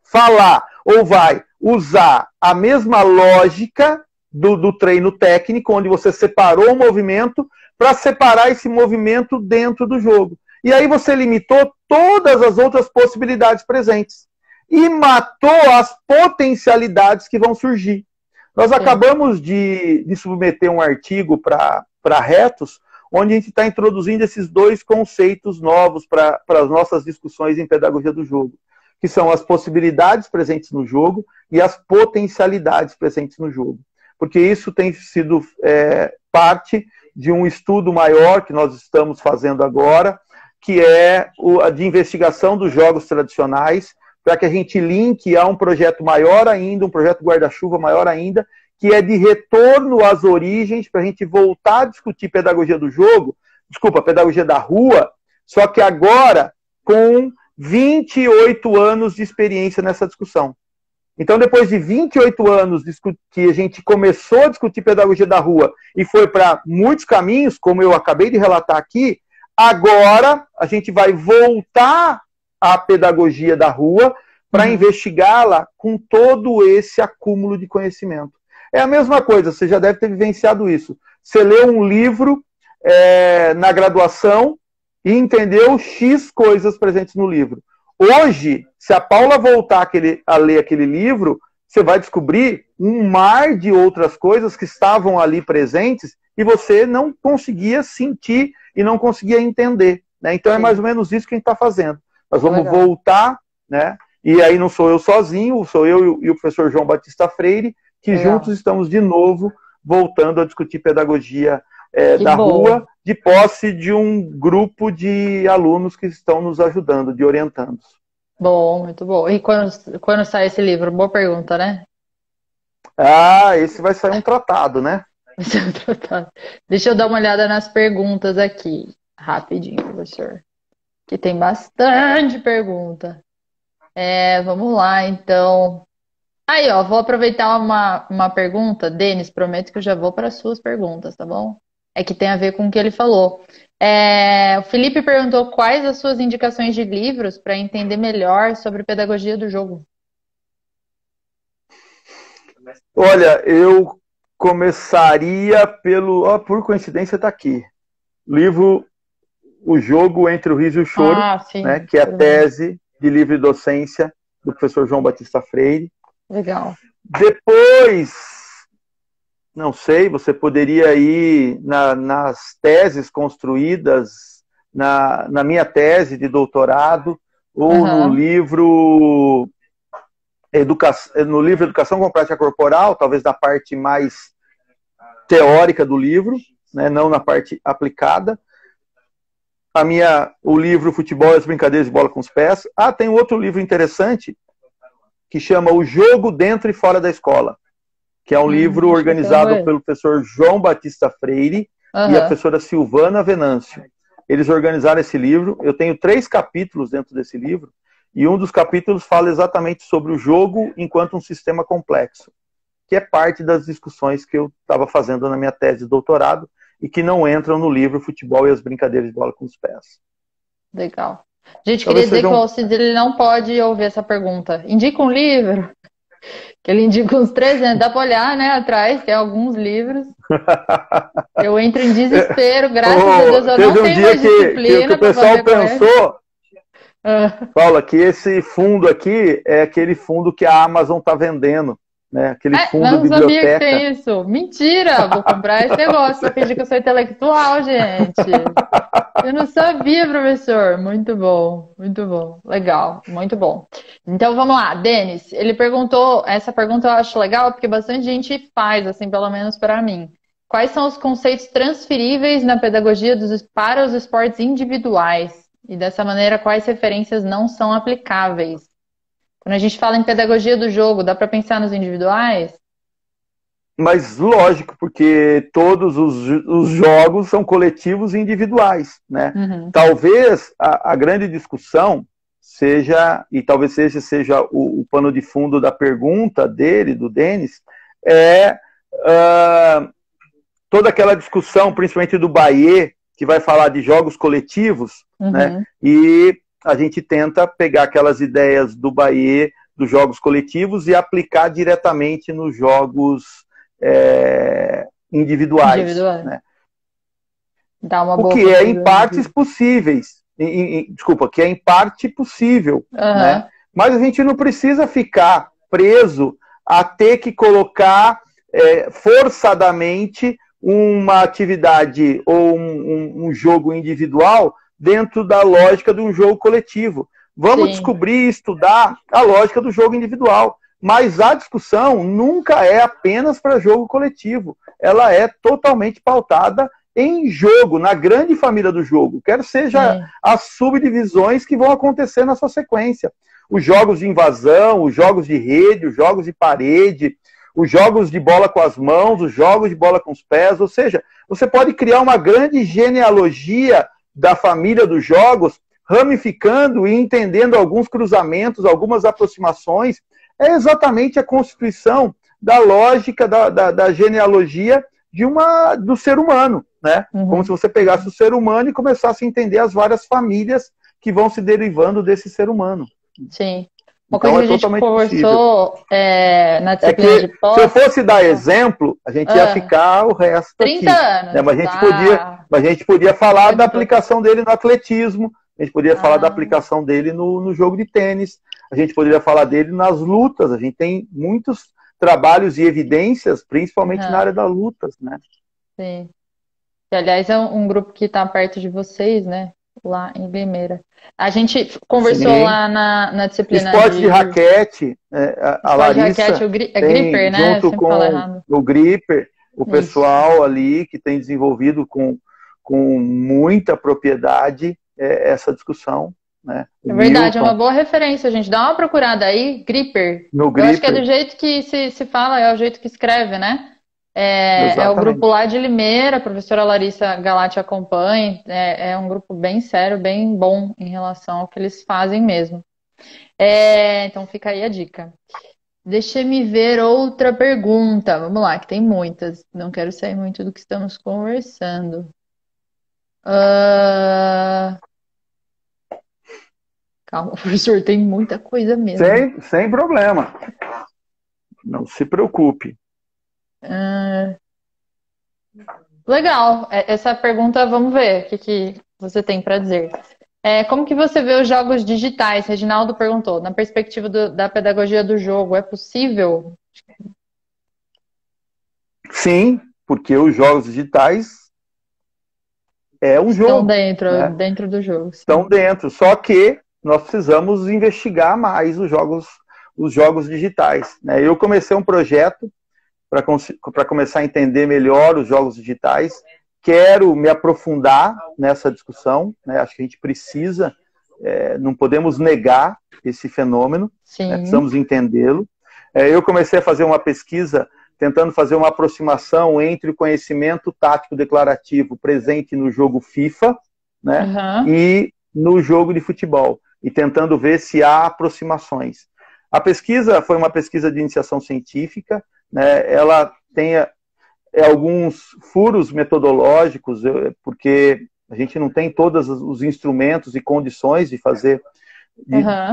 falar ou vai usar a mesma lógica do treino técnico, onde você separou o movimento, para separar esse movimento dentro do jogo. E aí você limitou todas as outras possibilidades presentes. E matou as potencialidades que vão surgir. Nós acabamos de submeter um artigo para Retos, onde a gente está introduzindo esses dois conceitos novos para as nossas discussões em pedagogia do jogo, que são as possibilidades presentes no jogo e as potencialidades presentes no jogo. Porque isso tem sido parte de um estudo maior que nós estamos fazendo agora, que é a de investigação dos jogos tradicionais, para que a gente linke a um projeto maior ainda, um projeto guarda-chuva maior ainda, que é de retorno às origens, para a gente voltar a discutir pedagogia do jogo, pedagogia da rua, só que agora com 28 anos de experiência nessa discussão. Então, depois de 28 anos que a gente começou a discutir pedagogia da rua e foi para muitos caminhos, como eu acabei de relatar aqui, agora a gente vai voltar à pedagogia da rua para investigá-la com todo esse acúmulo de conhecimento. É a mesma coisa, você já deve ter vivenciado isso. Você leu um livro na graduação e entendeu X coisas presentes no livro. Hoje, se a Paula voltar a ler aquele livro, você vai descobrir um mar de outras coisas que estavam ali presentes e você não conseguia sentir e não conseguia entender, né? Então é mais ou menos isso que a gente está fazendo. Nós vamos voltar, né? E aí não sou eu sozinho, sou eu e o professor João Batista Freire, que juntos estamos de novo voltando a discutir pedagogia da rua, de posse de um grupo de alunos que estão nos ajudando, de orientandos. Bom, muito bom. E quando sai esse livro? Boa pergunta, né? Esse vai sair um tratado, né? Vai ser um tratado. Deixa eu dar uma olhada nas perguntas aqui, rapidinho, professor. Que tem bastante pergunta. Vamos lá, então. Aí, ó, vou aproveitar uma pergunta. Denis, prometo que eu já vou para as suas perguntas, tá bom? É que tem a ver com o que ele falou. O Felipe perguntou quais as suas indicações de livros para entender melhor sobre pedagogia do jogo. Olha, eu começaria por coincidência está aqui. Livro O Jogo entre o Riso e o Choro, né, que é a tese de livre docência do professor João Batista Freire. Legal. Depois, não sei, você poderia ir nas teses construídas, na minha tese de doutorado, ou no livro Educação com Prática Corporal, talvez na parte mais teórica do livro, né, não na parte aplicada. O livro Futebol e as Brincadeiras de Bola com os Pés. Tem outro livro interessante, que chama O Jogo Dentro e Fora da Escola, que é um livro organizado pelo professor João Batista Freire e a professora Silvana Venâncio. Eles organizaram esse livro. Eu tenho 3 capítulos dentro desse livro, e um dos capítulos fala exatamente sobre o jogo enquanto um sistema complexo, que é parte das discussões que eu estava fazendo na minha tese de doutorado, e que não entram no livro Futebol e as Brincadeiras de Bola com os Pés. Legal. Gente, queria dizer que o Alcides ele não pode ouvir essa pergunta. Indica um livro? Que ele indica uns 300. Dá para olhar, né, atrás, tem alguns livros. Eu entro em desespero, graças a Deus eu não tenho mais disciplina. Que o pessoal pensou, Paula, que esse fundo aqui é aquele fundo que a Amazon está vendendo. Né? Aquele fundo biblioteca. Não sabia que tem isso. Mentira! Vou comprar esse negócio. Só fingir que eu sou intelectual, gente. Eu não sabia, professor. Muito bom, muito bom. Legal, muito bom. Então vamos lá, Denis. Ele perguntou, essa pergunta eu acho legal porque bastante gente faz, assim, pelo menos para mim. Quais são os conceitos transferíveis na pedagogia para os esportes individuais? E dessa maneira, quais referências não são aplicáveis? Quando a gente fala em pedagogia do jogo, dá para pensar nos individuais? Mas lógico, porque todos os jogos são coletivos e individuais, né? Uhum. Talvez a grande discussão seja, e talvez esse seja o pano de fundo da pergunta dele, do Denis, toda aquela discussão, principalmente do Baie, que vai falar de jogos coletivos, né? E a gente tenta pegar aquelas ideias do Baie, dos jogos coletivos, e aplicar diretamente nos jogos individuais. Né? Dá uma o que é em partes possíveis. Desculpa, que é em parte possível. Né? Mas a gente não precisa ficar preso a ter que colocar forçadamente uma atividade ou um jogo individual dentro da lógica de um jogo coletivo. Vamos descobrir e estudar a lógica do jogo individual. Mas a discussão nunca é apenas para jogo coletivo. Ela é totalmente pautada em jogo, na grande família do jogo. Quer seja as subdivisões que vão acontecer na sua sequência. Os jogos de invasão, os jogos de rede, os jogos de parede, os jogos de bola com as mãos, os jogos de bola com os pés. Ou seja, você pode criar uma grande genealogia da família dos jogos, ramificando e entendendo alguns cruzamentos, algumas aproximações. É exatamente a constituição da lógica, da genealogia do ser humano, né? Como se você pegasse o ser humano e começasse a entender as várias famílias que vão se derivando desse ser humano. Sim. Uma coisa que a gente conversou na disciplina de pós... Se eu fosse dar exemplo, a gente ia ficar o resto 30 aqui. anos. Né? Mas a gente podia falar da aplicação dele no atletismo, a gente poderia falar da aplicação dele no jogo de tênis, a gente poderia falar dele nas lutas. A gente tem muitos trabalhos e evidências, principalmente na área das lutas, né? Sim. Que, aliás, é um grupo que está perto de vocês, né? Lá em Limeira. A gente conversou lá na disciplina esporte de raquete, a Larissa raquete, gripper, né? Junto com o gripper, o pessoal ali que tem desenvolvido com muita propriedade essa discussão. Né? É verdade, é uma boa referência, gente. Dá uma procurada aí, gripper. Eu acho que é do jeito que se fala, é o jeito que escreve, né? É o grupo lá de Limeira, a professora Larissa Galati acompanha. É um grupo bem sério, bem bom em relação ao que eles fazem mesmo. Então fica aí a dica. Deixa-me ver outra pergunta. Vamos lá, que tem muitas. Não quero sair muito do que estamos conversando. Calma, professor, tem muita coisa mesmo. Sem problema. Não se preocupe. Legal. Essa pergunta, vamos ver o que você tem para dizer. Como que você vê os jogos digitais? Reginaldo perguntou. Na perspectiva da pedagogia do jogo, é possível? Sim, porque os jogos digitais um jogo. Estão dentro do jogo. Sim. Estão dentro, só que nós precisamos investigar mais os jogos digitais. Né? Eu comecei um projeto para começar a entender melhor os jogos digitais. Quero me aprofundar nessa discussão. Né? Acho que a gente precisa, não podemos negar esse fenômeno. Né? Precisamos entendê-lo. Eu comecei a fazer uma pesquisa tentando fazer uma aproximação entre o conhecimento tático declarativo presente no jogo FIFA, né? E no jogo de futebol, e tentando ver se há aproximações. A pesquisa foi uma pesquisa de iniciação científica, né? Ela tem alguns furos metodológicos, porque a gente não tem todos os instrumentos e condições de fazer,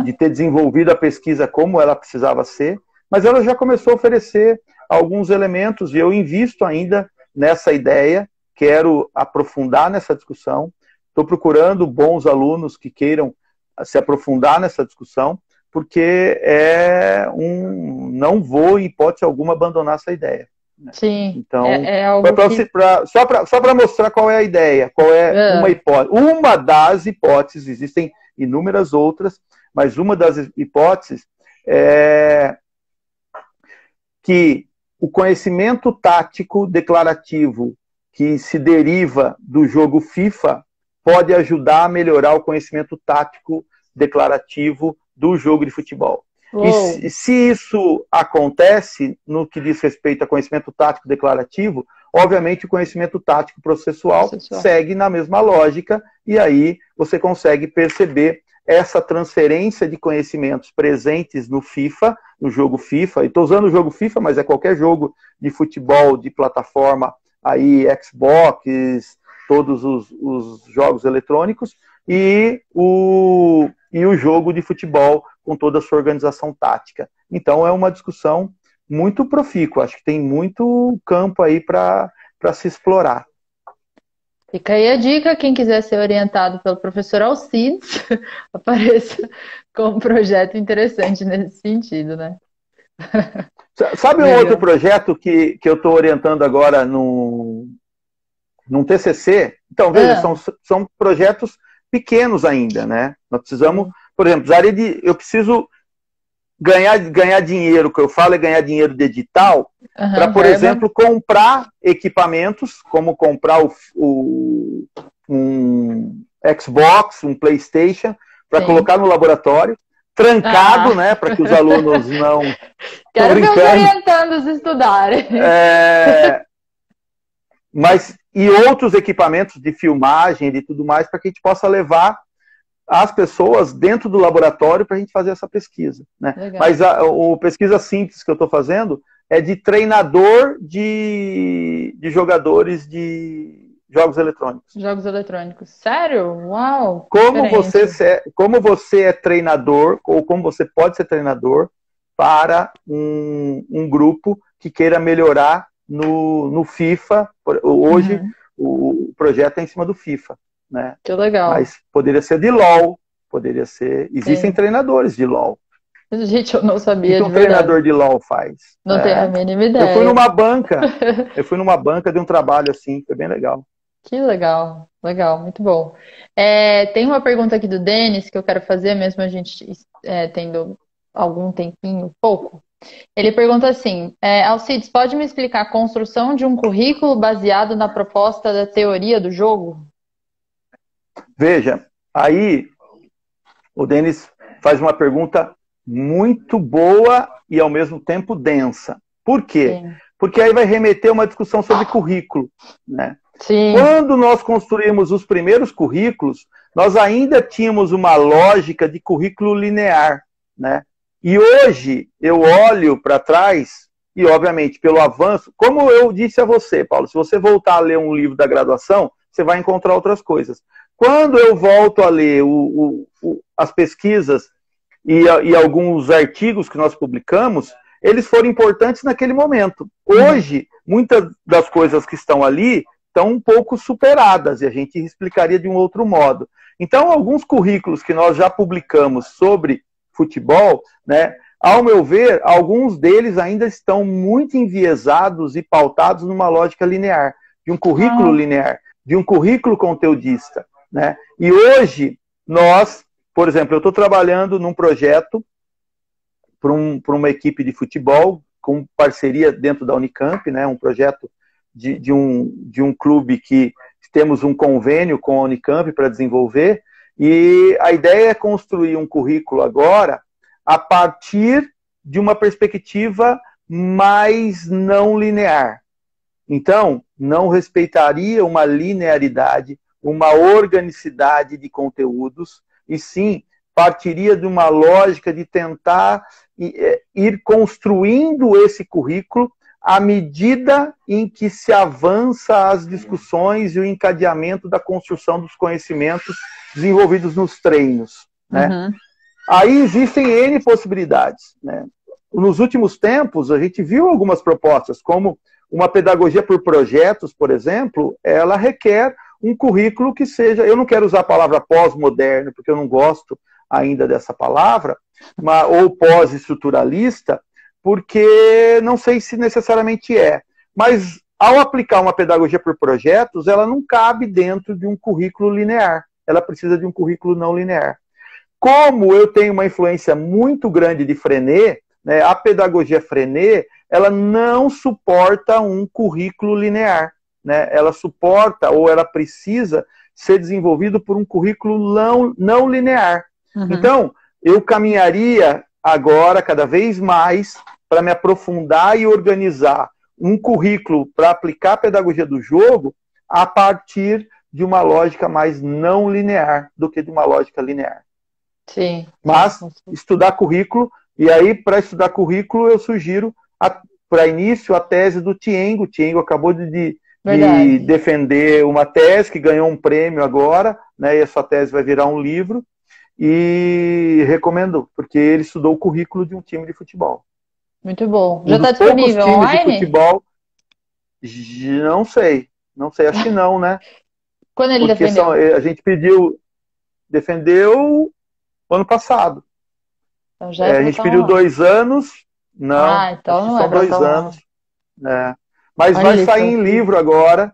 de ter desenvolvido a pesquisa como ela precisava ser, mas ela já começou a oferecer alguns elementos e eu invisto ainda nessa ideia, quero aprofundar nessa discussão, estou procurando bons alunos que queiram se aprofundar nessa discussão, porque não vou, em hipótese alguma, abandonar essa ideia. Sim, então, algo só para mostrar qual é a ideia, qual é uma hipótese. Uma das hipóteses, existem inúmeras outras, mas uma das hipóteses é que o conhecimento tático declarativo que se deriva do jogo FIFA pode ajudar a melhorar o conhecimento tático declarativo do jogo de futebol. E se isso acontece no que diz respeito a conhecimento tático declarativo, obviamente o conhecimento tático processual segue na mesma lógica, e aí você consegue perceber essa transferência de conhecimentos presentes no FIFA, no jogo FIFA, e estou usando o jogo FIFA, mas é qualquer jogo de futebol de plataforma, aí Xbox, todos os jogos eletrônicos, e o jogo de futebol com toda a sua organização tática. Então é uma discussão muito profícua, acho que tem muito campo aí para se explorar. Fica aí a dica, quem quiser ser orientado pelo professor Alcides, apareça com um projeto interessante nesse sentido, né? Sabe um outro projeto que eu estou orientando agora num TCC? Então, veja, são projetos pequenos ainda, né? Nós precisamos, por exemplo, eu preciso ganhar dinheiro, o que eu falo é ganhar dinheiro de edital, para, por exemplo, comprar equipamentos, como comprar um Xbox, um PlayStation, para colocar no laboratório, trancado, né, para que os alunos não... Quero ver os orientandos estudarem. E outros equipamentos de filmagem e de tudo mais, para que a gente possa levar as pessoas dentro do laboratório para a gente fazer essa pesquisa, né? Mas a pesquisa simples que eu estou fazendo é de treinador de jogadores de jogos eletrônicos. Jogos eletrônicos. Sério? Uau! Como você é treinador, ou como você pode ser treinador para um grupo que queira melhorar no FIFA. Hoje o projeto é em cima do FIFA. Né? Que legal. Mas poderia ser de LOL, poderia ser... Existem treinadores de LOL. Gente, eu não sabia. O que um treinador de LOL faz? Não tenho a mínima ideia. Eu fui numa banca de um trabalho assim, foi bem legal. Que legal, legal, muito bom. Tem uma pergunta aqui do Denis que eu quero fazer, mesmo a gente tendo algum tempinho, pouco. Ele pergunta assim, Alcides, pode me explicar a construção de um currículo baseado na proposta da teoria do jogo? Veja, aí o Denis faz uma pergunta muito boa e ao mesmo tempo densa. Por quê? Sim. Porque aí vai remeter a uma discussão sobre currículo, né? Sim. Quando nós construímos os primeiros currículos, nós ainda tínhamos uma lógica de currículo linear, né? E hoje eu olho para trás e, obviamente, pelo avanço, como eu disse a você, Paulo, se você voltar a ler um livro da graduação, você vai encontrar outras coisas. Quando eu volto a ler as pesquisas e alguns artigos que nós publicamos, eles foram importantes naquele momento. Hoje, muitas das coisas que estão ali estão um pouco superadas, e a gente explicaria de um outro modo. Então, alguns currículos que nós já publicamos sobre futebol, né, ao meu ver, alguns deles ainda estão muito enviesados e pautados numa lógica linear, de um currículo linear, de um currículo conteudista. Né? E hoje, nós, por exemplo, eu estou trabalhando num projeto para uma equipe de futebol, com parceria dentro da Unicamp, né? Um projeto de um clube que temos um convênio com a Unicamp para desenvolver, e a ideia é construir um currículo agora a partir de uma perspectiva mais não linear. Então, não respeitaria uma linearidade, uma organicidade de conteúdos, e sim partiria de uma lógica de tentar ir construindo esse currículo à medida em que se avança as discussões e o encadeamento da construção dos conhecimentos desenvolvidos nos treinos, né? Uhum. Aí existem N possibilidades, né? Nos últimos tempos, a gente viu algumas propostas, como uma pedagogia por projetos, por exemplo, ela requer um currículo que seja, eu não quero usar a palavra pós-moderno, porque eu não gosto ainda dessa palavra, ou pós-estruturalista, porque não sei se necessariamente é. Mas, ao aplicar uma pedagogia por projetos, ela não cabe dentro de um currículo linear. Ela precisa de um currículo não linear. Como eu tenho uma influência muito grande de Freinet, né, a pedagogia Freinet, ela não suporta um currículo linear, né? Ela suporta, ou ela precisa ser desenvolvido por um currículo não linear. Uhum. Então, eu caminharia agora, cada vez mais, para me aprofundar e organizar um currículo para aplicar a pedagogia do jogo a partir de uma lógica mais não linear do que de uma lógica linear. Sim. Mas estudar currículo, e aí para estudar currículo eu sugiro para início a tese do Tiengo. O Tiengo acabou de defender uma tese que ganhou um prêmio agora, né, e essa tese vai virar um livro, e recomendo, porque ele estudou o currículo de um time de futebol. Muito bom. Já está disponível online? De futebol, não sei, acho que não, né? Quando ele porque defendeu? A gente defendeu ano passado. Então já a gente pediu 2 anos, não, então não são 2 anos. Mas Olha vai isso, sair em livro agora,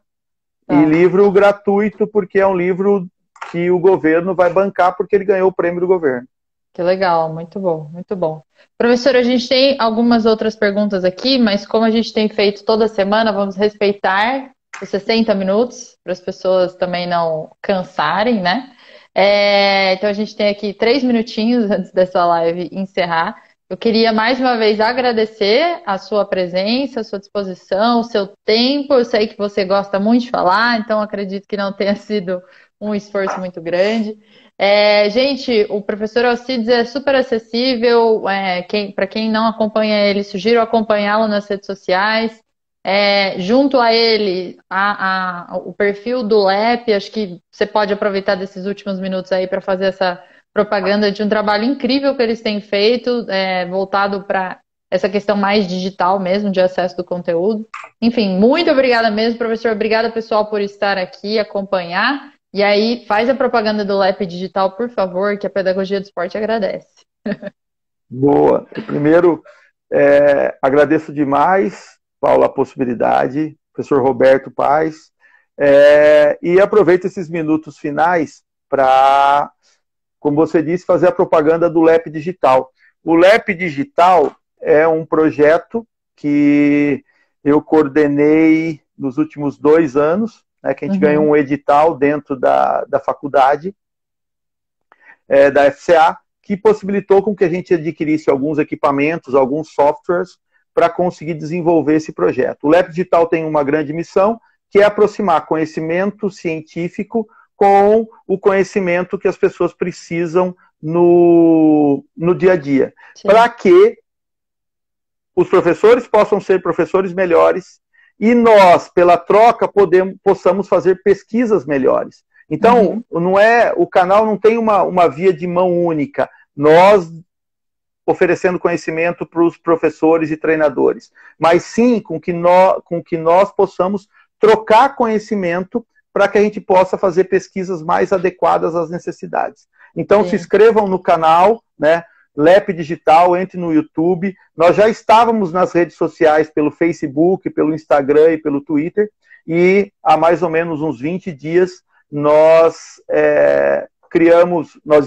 e livro gratuito, porque é um livro que o governo vai bancar, porque ele ganhou o prêmio do governo. Que legal, muito bom, muito bom. Professor, a gente tem algumas outras perguntas aqui, mas como a gente tem feito toda semana, vamos respeitar os 60 minutos, para as pessoas também não cansarem, né? Então a gente tem aqui 3 minutinhos antes dessa live encerrar. Eu queria mais uma vez agradecer a sua presença, a sua disposição, o seu tempo. Eu sei que você gosta muito de falar, então acredito que não tenha sido um esforço muito grande. Gente, o professor Alcides é super acessível. Para quem não acompanha ele, sugiro acompanhá-lo nas redes sociais. Junto a ele, o perfil do LEP, acho que você pode aproveitar desses últimos minutos aí para fazer essa propaganda de um trabalho incrível que eles têm feito, voltado para essa questão mais digital mesmo, de acesso do conteúdo. Enfim, muito obrigada mesmo, professor. Obrigada, pessoal, por estar aqui, acompanhar. E aí, faz a propaganda do LEP Digital, por favor, que a Pedagogia do Esporte agradece. Boa. Primeiro, agradeço demais, Paula, a possibilidade, professor Roberto Paes, e aproveito esses minutos finais para, como você disse, fazer a propaganda do LEP Digital. O LEP Digital é um projeto que eu coordenei nos últimos 2 anos, que a gente ganhou um edital dentro da faculdade, da FCA, que possibilitou com que a gente adquirisse alguns equipamentos, alguns softwares, para conseguir desenvolver esse projeto. O LEP Digital tem uma grande missão, que é aproximar conhecimento científico com o conhecimento que as pessoas precisam no dia a dia, para que os professores possam ser professores melhores e nós, pela troca, possamos fazer pesquisas melhores. Então, o canal não tem uma via de mão única. Nós oferecendo conhecimento para os professores e treinadores, mas sim com que nós possamos trocar conhecimento para que a gente possa fazer pesquisas mais adequadas às necessidades. Então, se inscrevam no canal, né? LEP Digital, entre no YouTube. Nós já estávamos nas redes sociais, pelo Facebook, pelo Instagram e pelo Twitter, e há mais ou menos uns 20 dias nós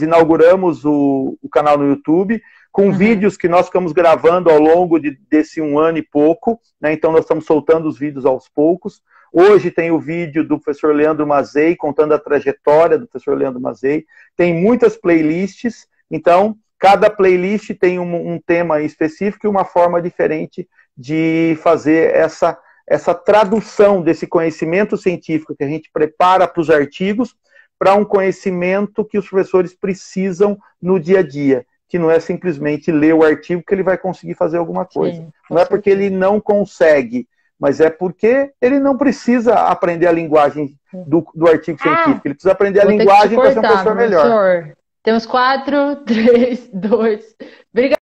inauguramos o canal no YouTube, com vídeos que nós ficamos gravando ao longo desse 1 ano e pouco, né? Então nós estamos soltando os vídeos aos poucos. Hoje tem o vídeo do professor Leandro Mazei, contando a trajetória do professor Leandro Mazei. Tem muitas playlists, então cada playlist tem um tema específico e uma forma diferente de fazer essa tradução desse conhecimento científico que a gente prepara para os artigos, para um conhecimento que os professores precisam no dia a dia, que não é simplesmente ler o artigo que ele vai conseguir fazer alguma coisa. Sim, não é porque ele não consegue, mas é porque ele não precisa aprender a linguagem do artigo científico. Ele precisa aprender a linguagem para ser um professor melhor. Temos 4, 3, 2. Obrigada.